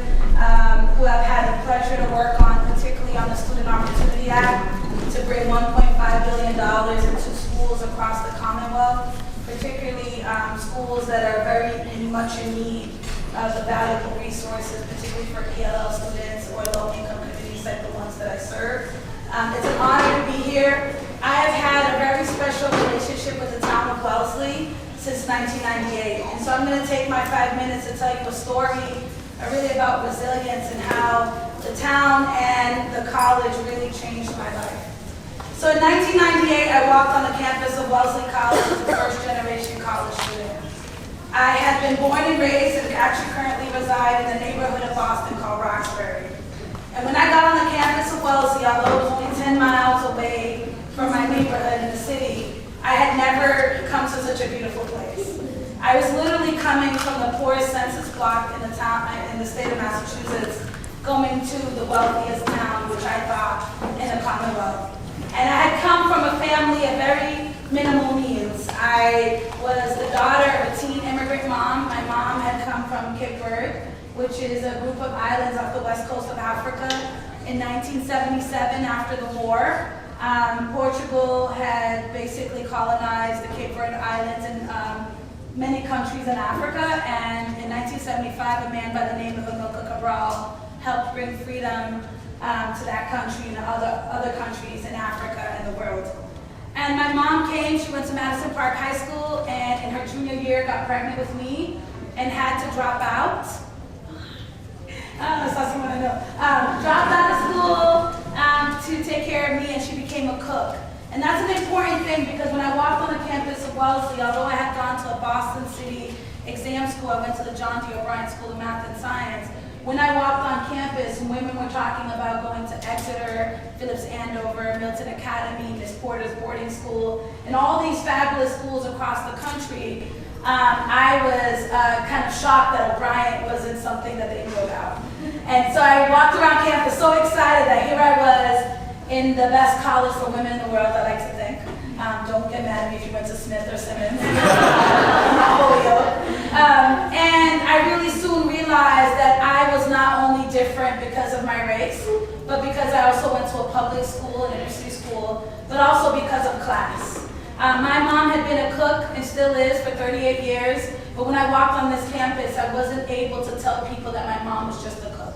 who I've had the pleasure to work on, particularly on the Student Opportunity Act, to bring $1.5 billion into schools across the Commonwealth, particularly schools that are very much in need of the valuable resources, particularly for ELL students or low-income communities like the ones that I serve. It's an honor to be here. I have had a very special relationship with the town of Wellesley since 1998. And so I'm going to take my 5 minutes to tell you a story really about resilience and how the town and the college really changed my life. So in 1998, I walked on the campus of Wellesley College as a first-generation college student. I had been born and raised and actually currently reside in the neighborhood of Boston called Roxbury. And when I got on the campus of Wellesley, although it was only 10 miles away from my neighborhood in the city, I had never come to such a beautiful place. I was literally coming from the poorest census block in the town, in the state of Massachusetts, going to the wealthiest town, which I thought in the Commonwealth. And I had come from a family of very minimal means. I was the daughter of a teen immigrant mom. My mom had come from Cape Verde, which is a group of islands off the west coast of Africa. In 1977, after the war, Portugal had basically colonized the Cape Verde Islands and many countries in Africa, and in 1975, a man by the name of Amilcar Cabral helped bring freedom to that country and other countries in Africa and the world. And my mom came, she went to Madison Park High School, and in her junior year got pregnant with me and had to drop out. That's what I know. Dropped out of school to take care of me, and she became a cook. And that's an important thing because when I walked on the campus of Wellesley, although I had gone to a Boston City exam school, I went to the John D. O'Brien School of Math and Science. When I walked on campus, women were talking about going to Exeter, Phillips Andover, Milton Academy, Miss Porter's boarding school, and all these fabulous schools across the country. I was kind of shocked that O'Brien wasn't something that they knew about. And so I walked around campus so excited that here I was in the best college for women in the world, I like to think. Don't get mad at me if you went to Smith or Simmons. And I really soon realized that I was not only different because of my race, but because I also went to a public school, an inner-city school, but also because of class. My mom had been a cook and still is for 38 years, but when I walked on this campus, I wasn't able to tell people that my mom was just a cook.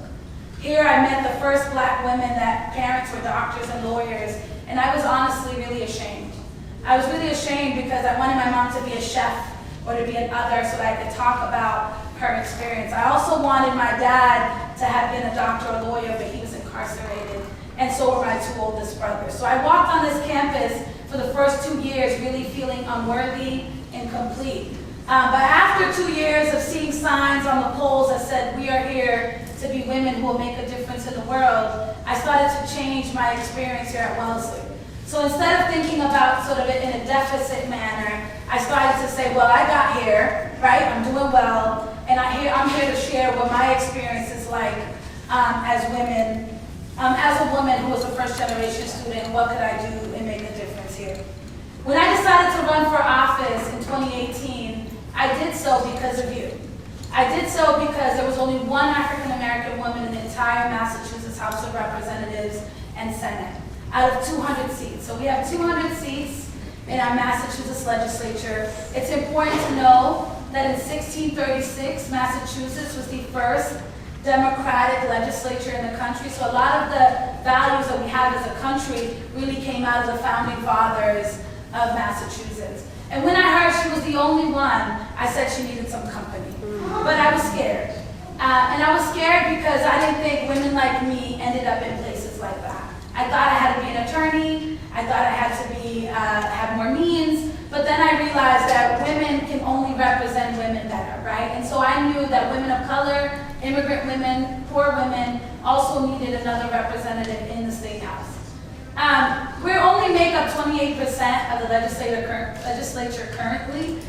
Here I met the first black women that parents were doctors and lawyers, and I was honestly really ashamed. I was really ashamed because I wanted my mom to be a chef or to be an other so that I could talk about her experience. I also wanted my dad to have been a doctor or lawyer, but he was incarcerated, and so were my two oldest brothers. So I walked on this campus for the first 2 years really feeling unworthy and complete. But after 2 years of seeing signs on the poles that said, "We are here to be women who will make a difference in the world," I started to change my experience here at Wellesley. So instead of thinking about sort of it in a deficit manner, I started to say, well, I got here, right? I'm doing well, and I'm here to share what my experience is like as a woman who was a first-generation student. What could I do and make a difference here? When I decided to run for office in 2018, I did so because of you. I did so because there was only one African-American woman in the entire Massachusetts House of Representatives and Senate out of 200 seats. So we have 200 seats in our Massachusetts legislature. It's important to know that in 1636, Massachusetts was the first democratic legislature in the country. So a lot of the values that we have as a country really came out of the founding fathers of Massachusetts. And when I heard she was the only one, I said she needed some company. But I was scared. And I was scared because I didn't think women like me ended up in places like that. I thought I had to be an attorney. I thought I had to be, have more means. But then I realized that women can only represent women better, right? And so I knew that women of color, immigrant women, poor women also needed another representative in the State House. We only make up 28% of the legislature currently.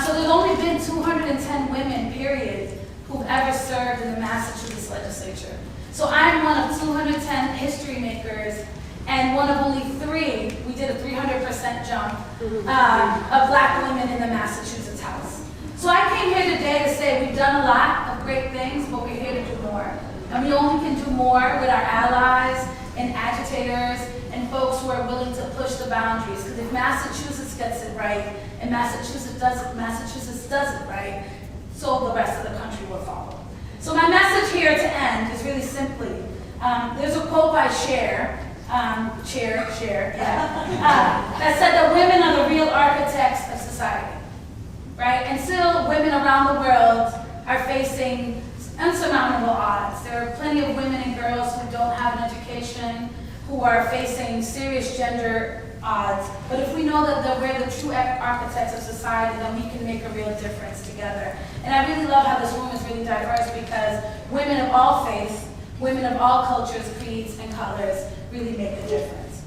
So there's only been 210 women, period, who've ever served in the Massachusetts legislature. So I'm one of 210 history makers and one of only 3, we did a 300% jump, of black women in the Massachusetts House. So I came here today to say we've done a lot of great things, but we're here to do more. And we only can do more with our allies and agitators and folks who are willing to push the boundaries. Because if Massachusetts gets it right, and Massachusetts does it right, so the rest of the country will follow. So my message here to end is really simply, there's a quote by Cher, that said that women are the real architects of society, right? And still, women around the world are facing unsurmountable odds. There are plenty of women and girls who don't have an education, who are facing serious gender odds. But if we know that we're the true architects of society, then we can make a real difference together. And I really love how this room is really diverse because women of all faiths, women of all cultures, creeds, and colors really make a difference.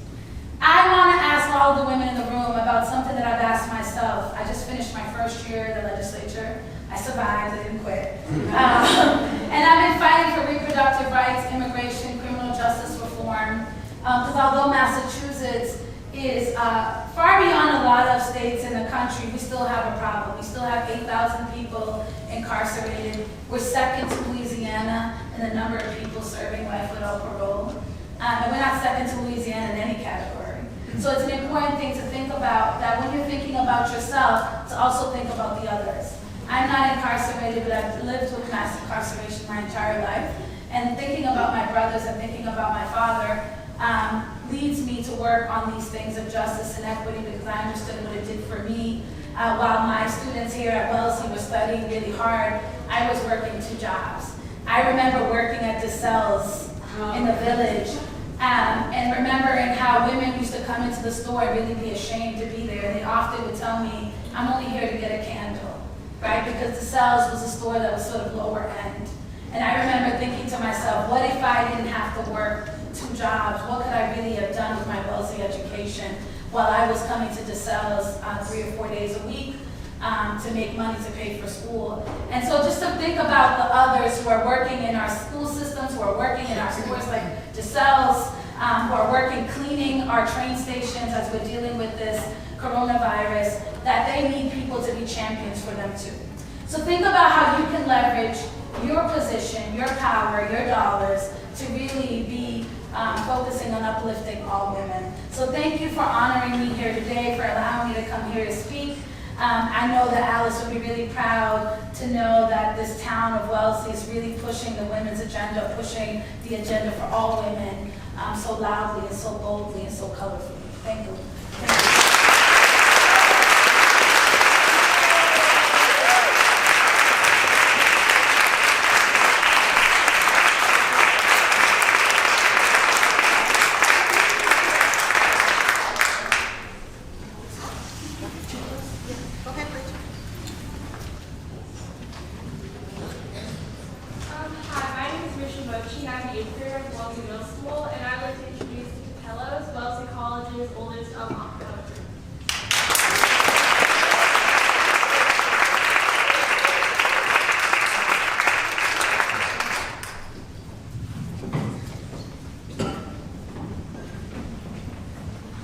I want to ask all the women in the room about something that I've asked myself. I just finished my first year in the legislature. I survived, I didn't quit. And I've been fighting for reproductive rights, immigration, criminal justice reform. Because although Massachusetts is far beyond a lot of states in the country, we still have a problem. We still have 8,000 people incarcerated. We're second to Louisiana in the number of people serving life without parole. And we're not second to Louisiana in any category. So it's an important thing to think about, that when you're thinking about yourself, to also think about the others. I'm not incarcerated, but I've lived with mass incarceration my entire life. And thinking about my brothers and thinking about my father leads me to work on these things of justice and equity because I understood what it did for me. While my students here at Wellesley were studying really hard, I was working 2 jobs. I remember working at DeSelle's in the village and remembering how women used to come into the store and really be ashamed to be there. And they often would tell me, I'm only here to get a candle, right? Because DeSelle's was a store that was sort of lower end. And I remember thinking to myself, what if I didn't have to work 2 jobs? What could I really have done with my Wellesley education while I was coming to DeSelle's 3 or 4 days a week to make money to pay for school? And so just to think about the others who are working in our school systems, who are working in our stores like DeSelle's, who are working cleaning our train stations as we're dealing with this coronavirus, that they need people to be champions for them too. So think about how you can leverage your position, your power, your dollars to really be focusing on uplifting all women. So thank you for honoring me here today, for allowing me to come here to speak. I know that Alice would be really proud to know that this town of Wellesley is really pushing the women's agenda, pushing the agenda for all women so loudly and so boldly and so colorfully. Thank you.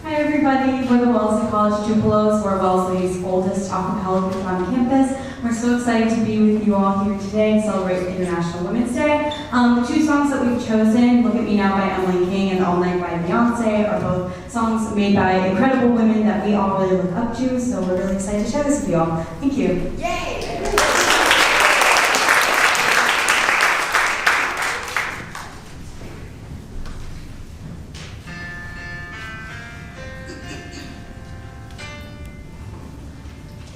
Hi everybody, we're the Wellesley College Tupelos. We're Wellesley's oldest a cappella group on campus. We're so excited to be with you all here today and celebrate International Women's Day. The 2 songs that we've chosen, Look at Me Now by Emily King and All Night by Beyonce, are both songs made by incredible women that we all really look up to, so we're really excited to share this with you all. Thank you. Yay!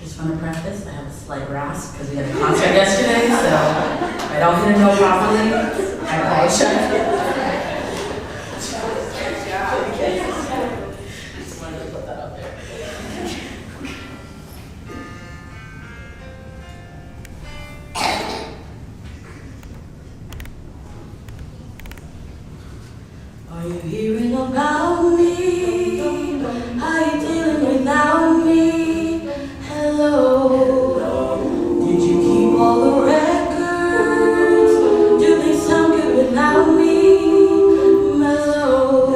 Just want to preface, I have a slight rasp because we had a concert yesterday, so I don't gonna know properly, I apologize. Are you hearing about me? How you dealing without me? Hello. Did you keep all the records? Do they sound good without me? Mellow.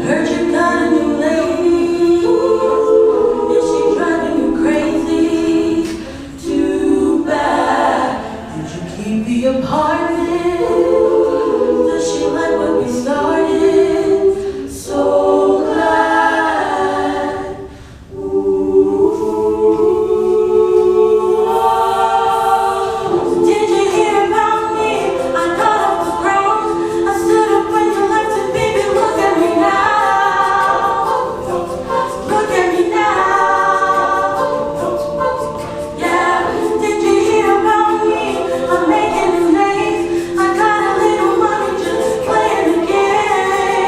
Heard you got a new lady. Is she driving you crazy? Too bad. Did you keep the apartment? Does she like what we started? So glad. Did you hear about me? I got off the ground. I stood up when you left it, baby. Look at me now. Look at me now. Yeah. Did you hear about me? I'm making a name. I got a little money just playing the game.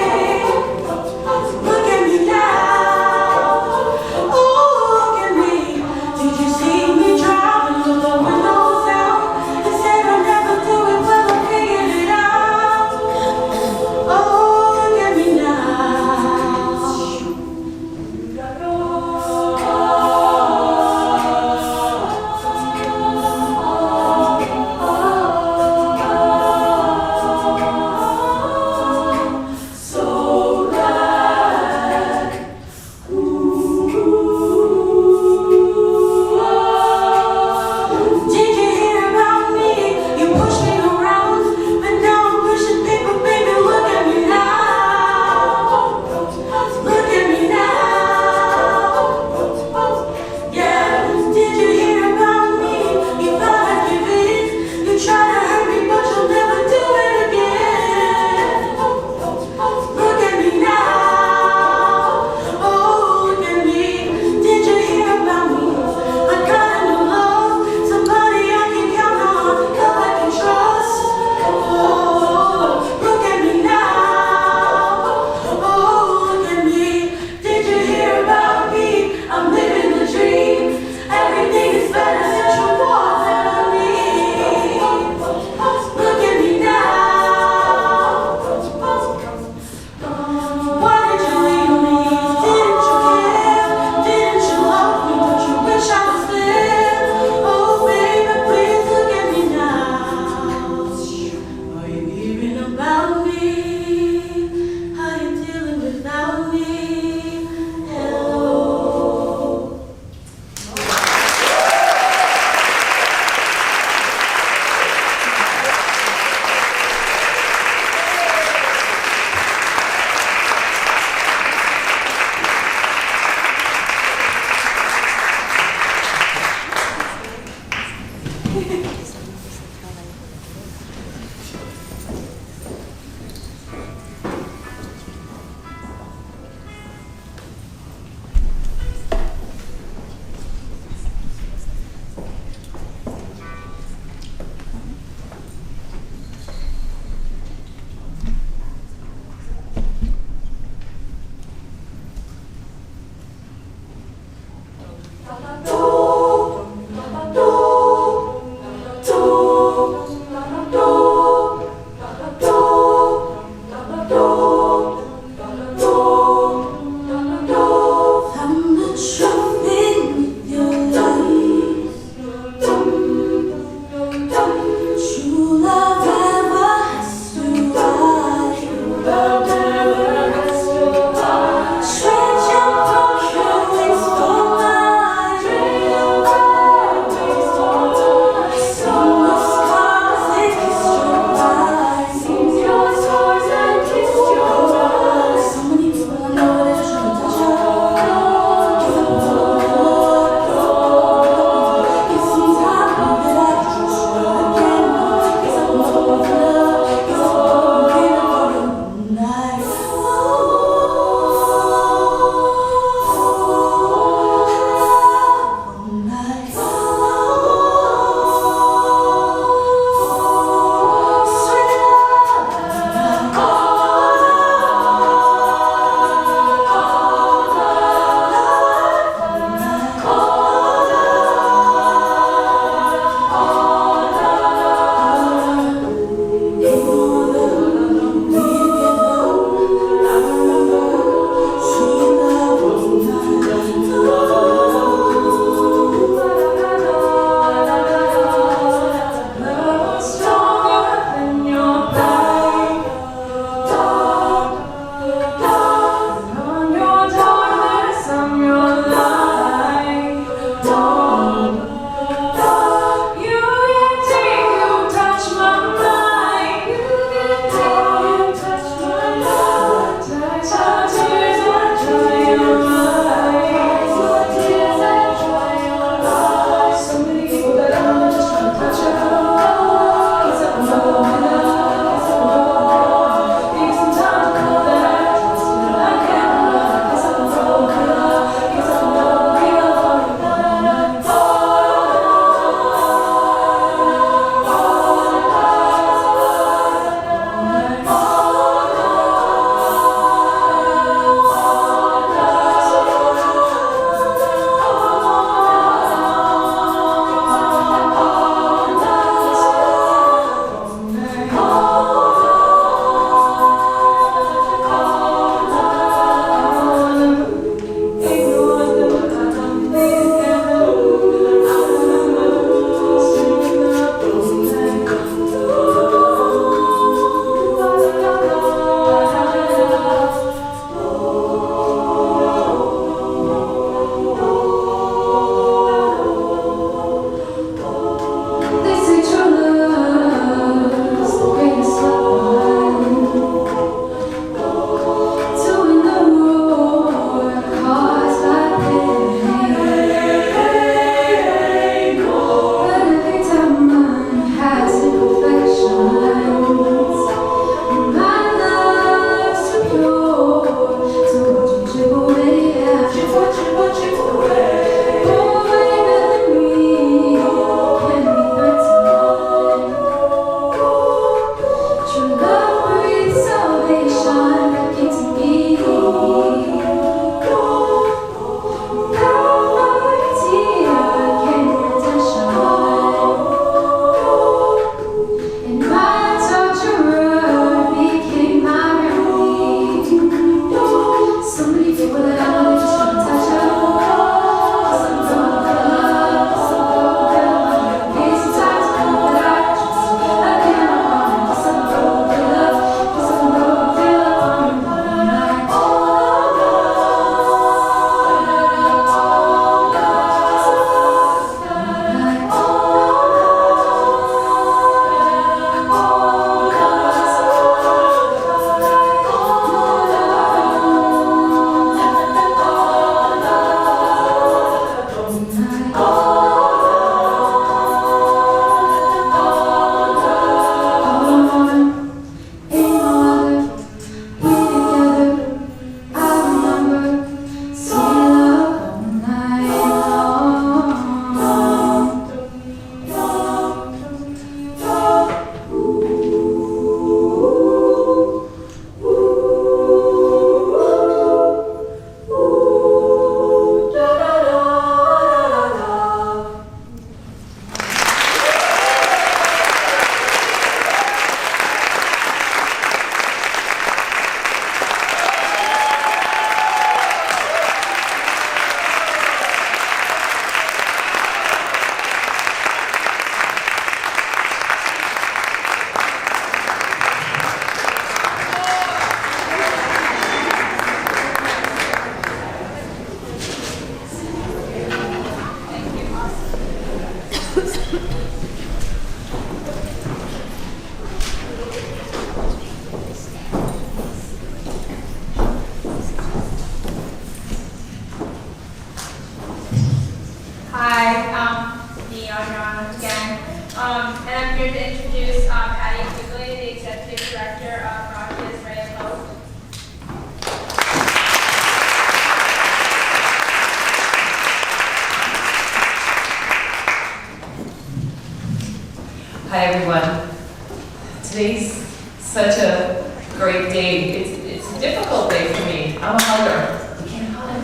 Today's such a great day. It's a difficult day for me. I'm a hugger. You can't hug.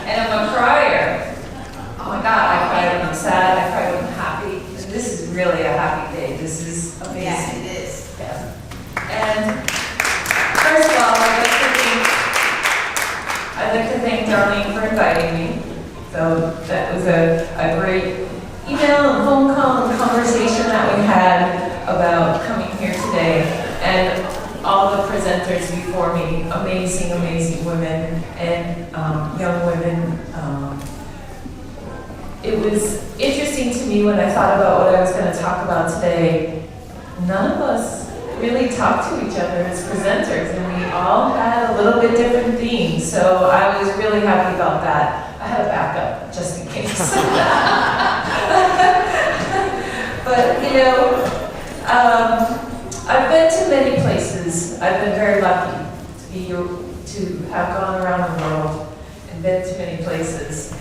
And I'm a crier. Oh my God, I cry when I'm sad, I cry when I'm happy. And this is really a happy day. This is amazing. Yes, it is. Yeah. And first of all, I'd like to thank Darlene for inviting me. So that was a great email and phone call and conversation that we had about coming here today. And all the presenters before me, amazing, amazing women and young women. It was interesting to me when I thought about what I was going to talk about today. None of us really talked to each other as presenters, and we all had a little bit different themes, so I was really happy about that. I had a backup, just in case. But, you know, I've been to many places. I've been very lucky to have gone around the world and been to many places.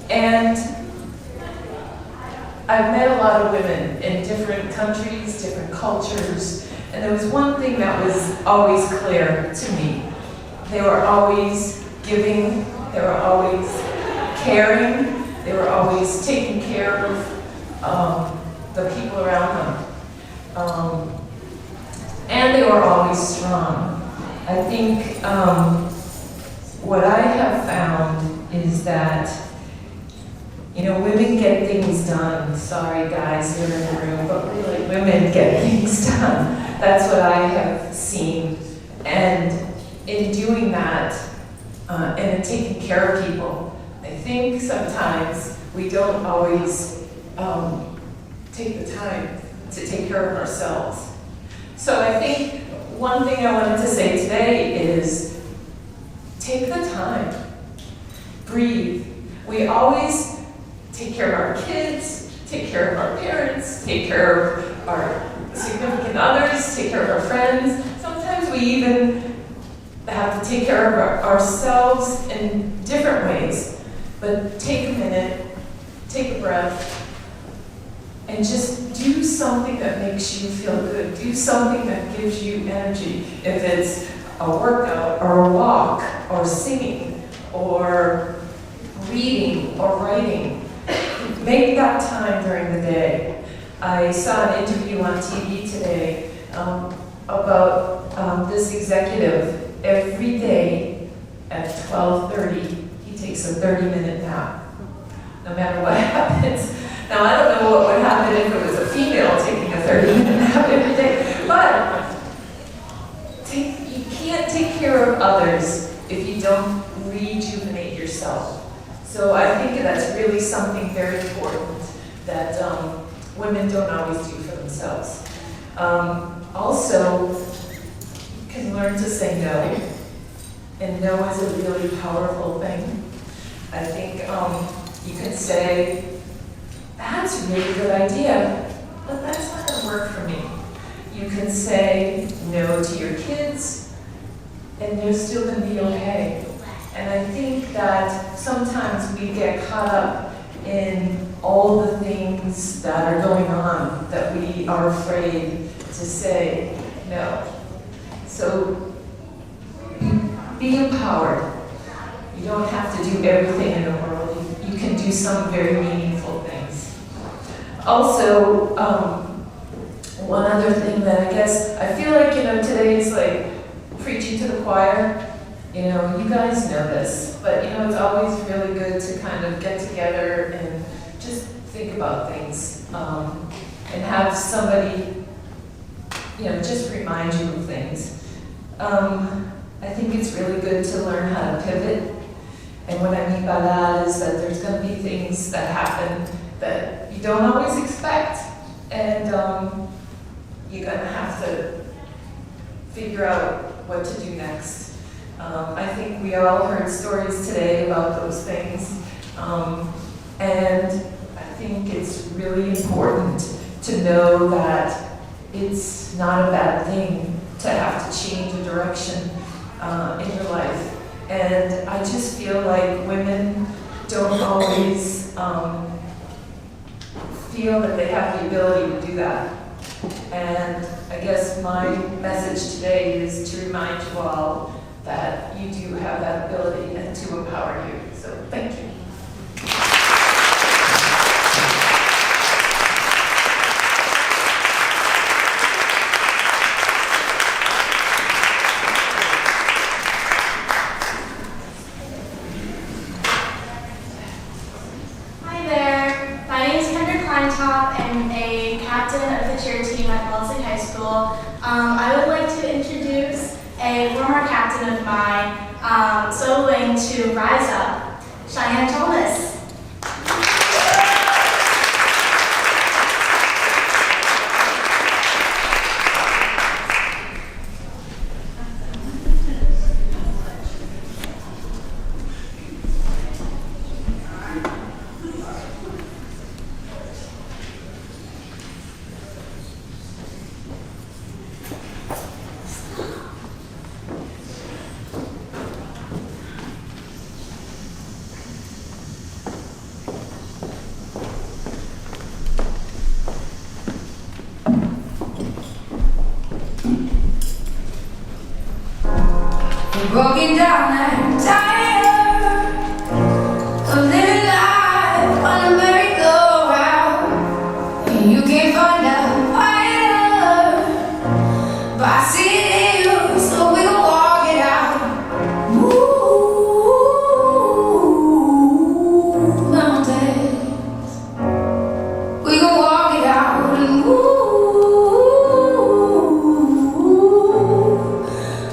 And I've met a lot of women in different countries, different cultures, and there was one thing that was always clear to me. They were always giving, they were always caring, they were always taking care of the people around them. And they were always strong. I think what I have found is that you know, women get things done. Sorry guys, you're in the room, but really women get things done. That's what I have seen. And in doing that, and in taking care of people, I think sometimes we don't always take the time to take care of ourselves. So I think one thing I wanted to say today is take the time, breathe. We always take care of our kids, take care of our parents, take care of our significant others, take care of our friends. Sometimes we even have to take care of ourselves in different ways. But take a minute, take a breath, and just do something that makes you feel good. Do something that gives you energy. If it's a workout, or a walk, or singing, or reading, or writing. Make that time during the day. I saw an interview on TV today about this executive. Every day at 12:30, he takes a 30-minute nap, no matter what happens. Now, I don't know what would happen if it was a female taking a 30-minute nap every day, but you can't take care of others if you don't rejuvenate yourself. So I think that's really something very important that women don't always do for themselves. Also, you can learn to say no, and no is a really powerful thing. I think you can say, that's a really good idea, but that's not going to work for me. You can say no to your kids, and they're still going to be okay. And I think that sometimes we get caught up in all the things that are going on that we are afraid to say no. So be empowered. You don't have to do everything in the world. You can do some very meaningful things. Also, one other thing that I guess, I feel like, today is like preaching to the choir. You guys know this, but it's always really good to kind of get together and just think about things and have somebody, just remind you of things. I think it's really good to learn how to pivot, and what I mean by that is that there's going to be things that happen that you don't always expect, and you're going to have to figure out what to do next. I think we all heard stories today about those things, and I think it's really important to know that it's not a bad thing to have to change a direction in your life. And I just feel like women don't always feel that they have the ability to do that. And I guess my message today is to remind you all that you do have that ability and to empower you. So thank you. I'm a captain of the cheer team at Wellesley High School. I would like to introduce a former captain of mine, soloing to Rise Up, Cheyenne Thomas. Broken down and tired of living life on a merry-go-round, and you can't find a fighter, but I see it in you, so we gon' walk it out. Move mountains, we gon' walk it out and move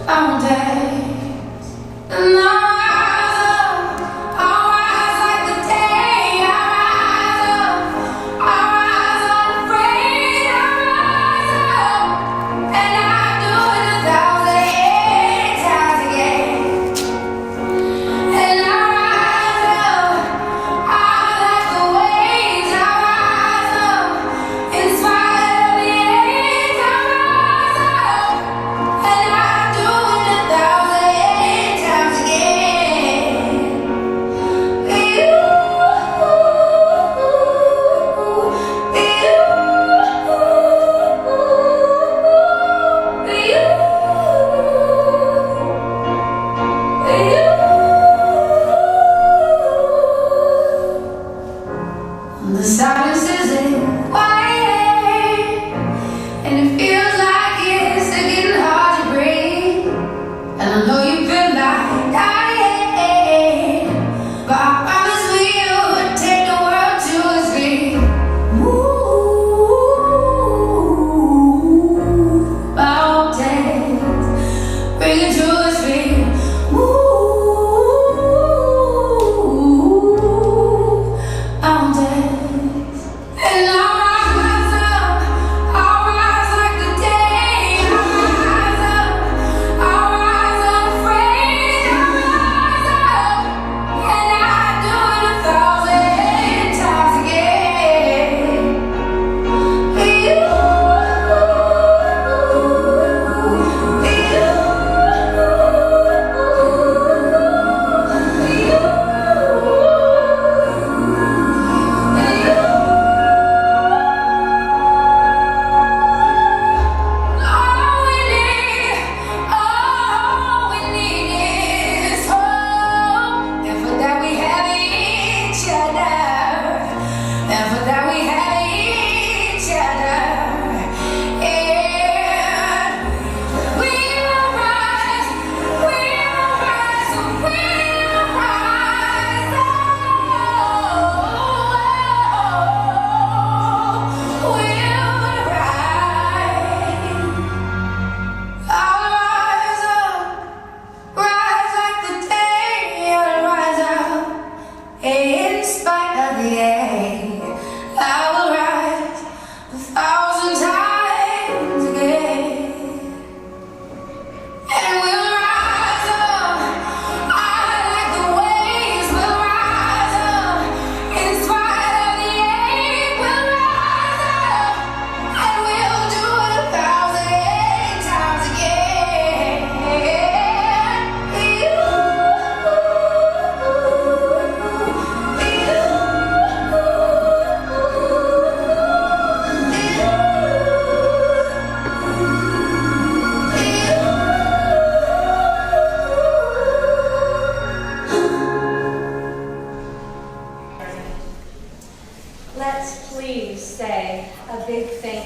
mountains. And I rise like the day. I rise unafraid.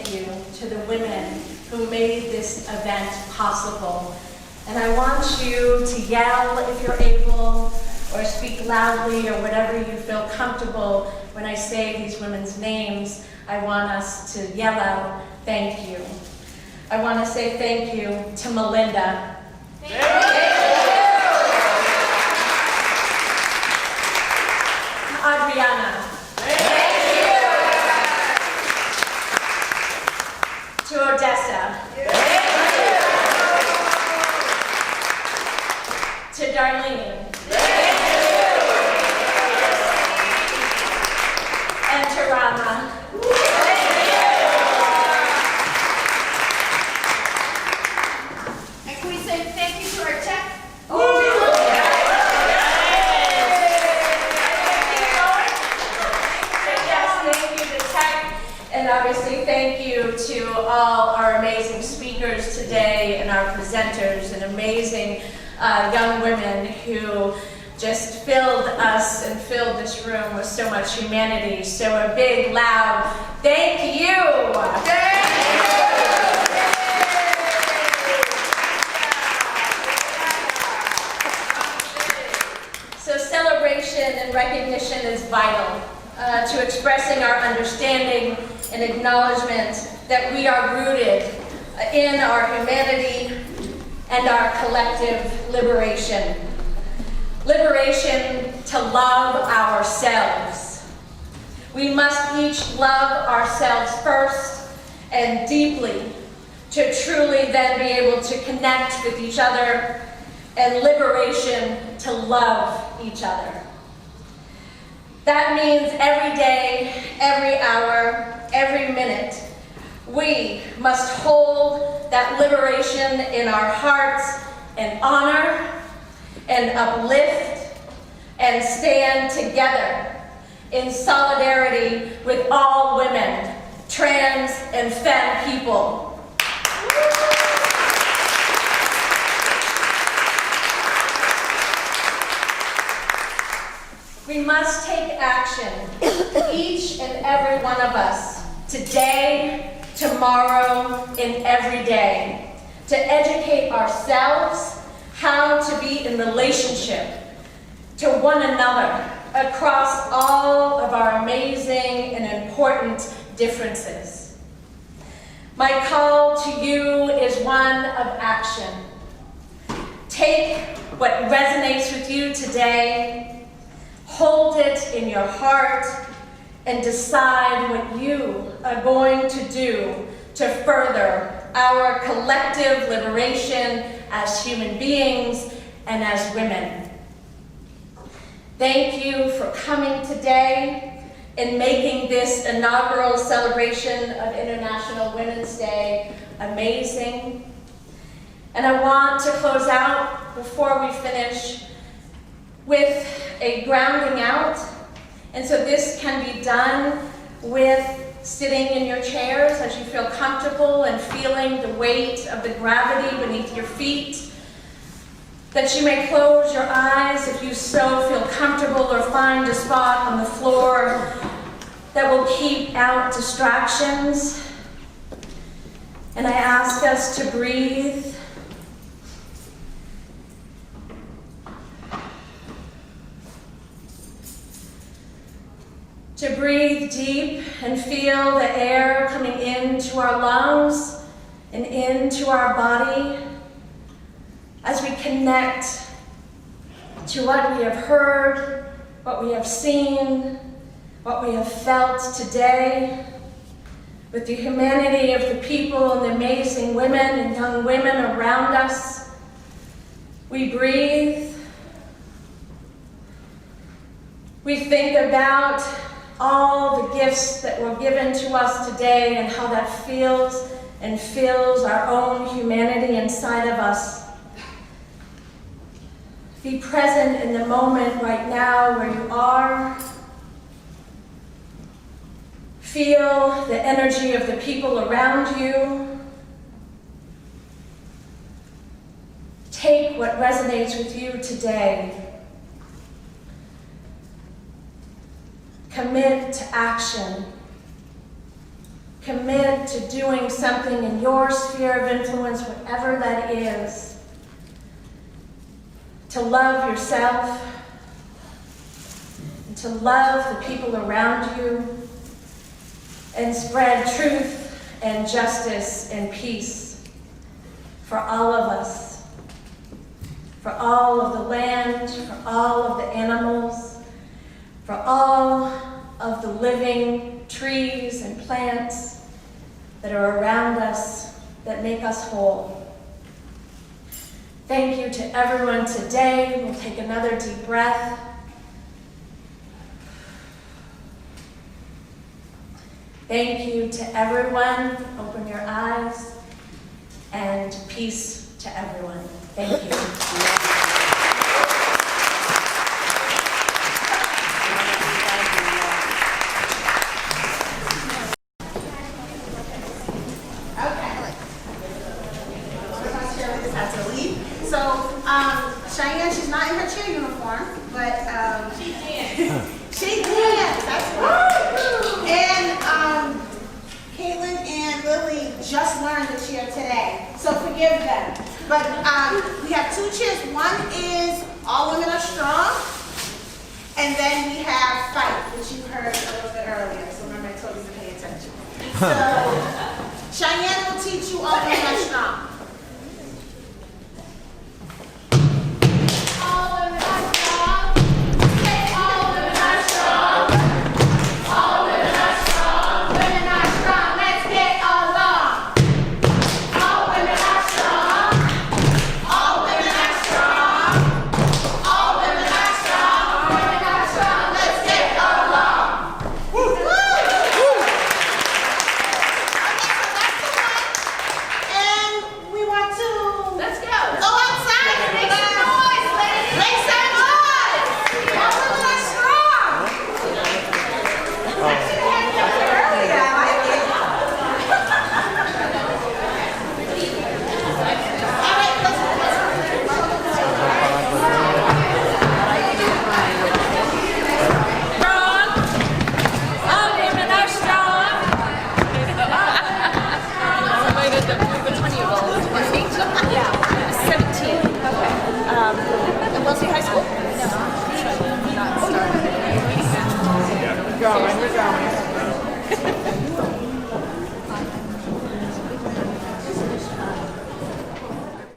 thank you to the women who made this event possible. And I want you to yell if you're able, or speak loudly, or whatever you feel comfortable when I say these women's names. I want us to yell out, thank you. I want to say thank you to Melinda. Thank you. Adriana. Thank you. To Odessa. To Darlene. And to Rama. And can we say thank you to our tech? Yes, thank you to tech. And obviously thank you to all our amazing speakers today and our presenters and amazing young women who just filled us and filled this room with so much humanity. So a big, loud thank you. So celebration and recognition is vital to expressing our understanding and acknowledgement that we are rooted in our humanity and our collective liberation. Liberation to love ourselves. We must each love ourselves first and deeply to truly then be able to connect with each other, and liberation to love each other. That means every day, every hour, every minute, we must hold that liberation in our hearts and honor and uplift and stand together in solidarity with all women, trans and femme people. We must take action, each and every one of us, today, tomorrow, and every day, to educate ourselves how to be in relationship to one another across all of our amazing and important differences. My call to you is one of action. Take what resonates with you today, hold it in your heart, and decide what you are going to do to further our collective liberation as human beings and as women. Thank you for coming today and making this inaugural celebration of International Women's Day amazing. And I want to close out, before we finish, with a grounding out. And so this can be done with sitting in your chairs as you feel comfortable and feeling the weight of the gravity beneath your feet. That you may close your eyes if you so feel comfortable, or find a spot on the floor that will keep out distractions. And I ask us to breathe. To breathe deep and feel the air coming into our lungs and into our body as we connect to what we have heard, what we have seen, what we have felt today, with the humanity of the people and the amazing women and young women around us. We breathe. We think about all the gifts that were given to us today and how that feels and fills our own humanity inside of us. Be present in the moment right now where you are. Feel the energy of the people around you. Take what resonates with you today. Commit to action. Commit to doing something in your sphere of influence, whatever that is. To love yourself, and to love the people around you, and spread truth and justice and peace for all of us, for all of the land, for all of the animals, for all of the living trees and plants that are around us that make us whole. Thank you to everyone today. We'll take another deep breath. Thank you to everyone. Open your eyes. And peace to everyone. Thank you. Cheyenne, she's not in her cheer uniform, but she dance. That's right. And Caitlin and Lily just learned the cheer today, so forgive them. But we have two cheers. One is All Women Are Strong, and then we have Fight, which you heard a little bit earlier. So remember, I told you to pay attention. So Cheyenne will teach you All Women Are Strong. Oh.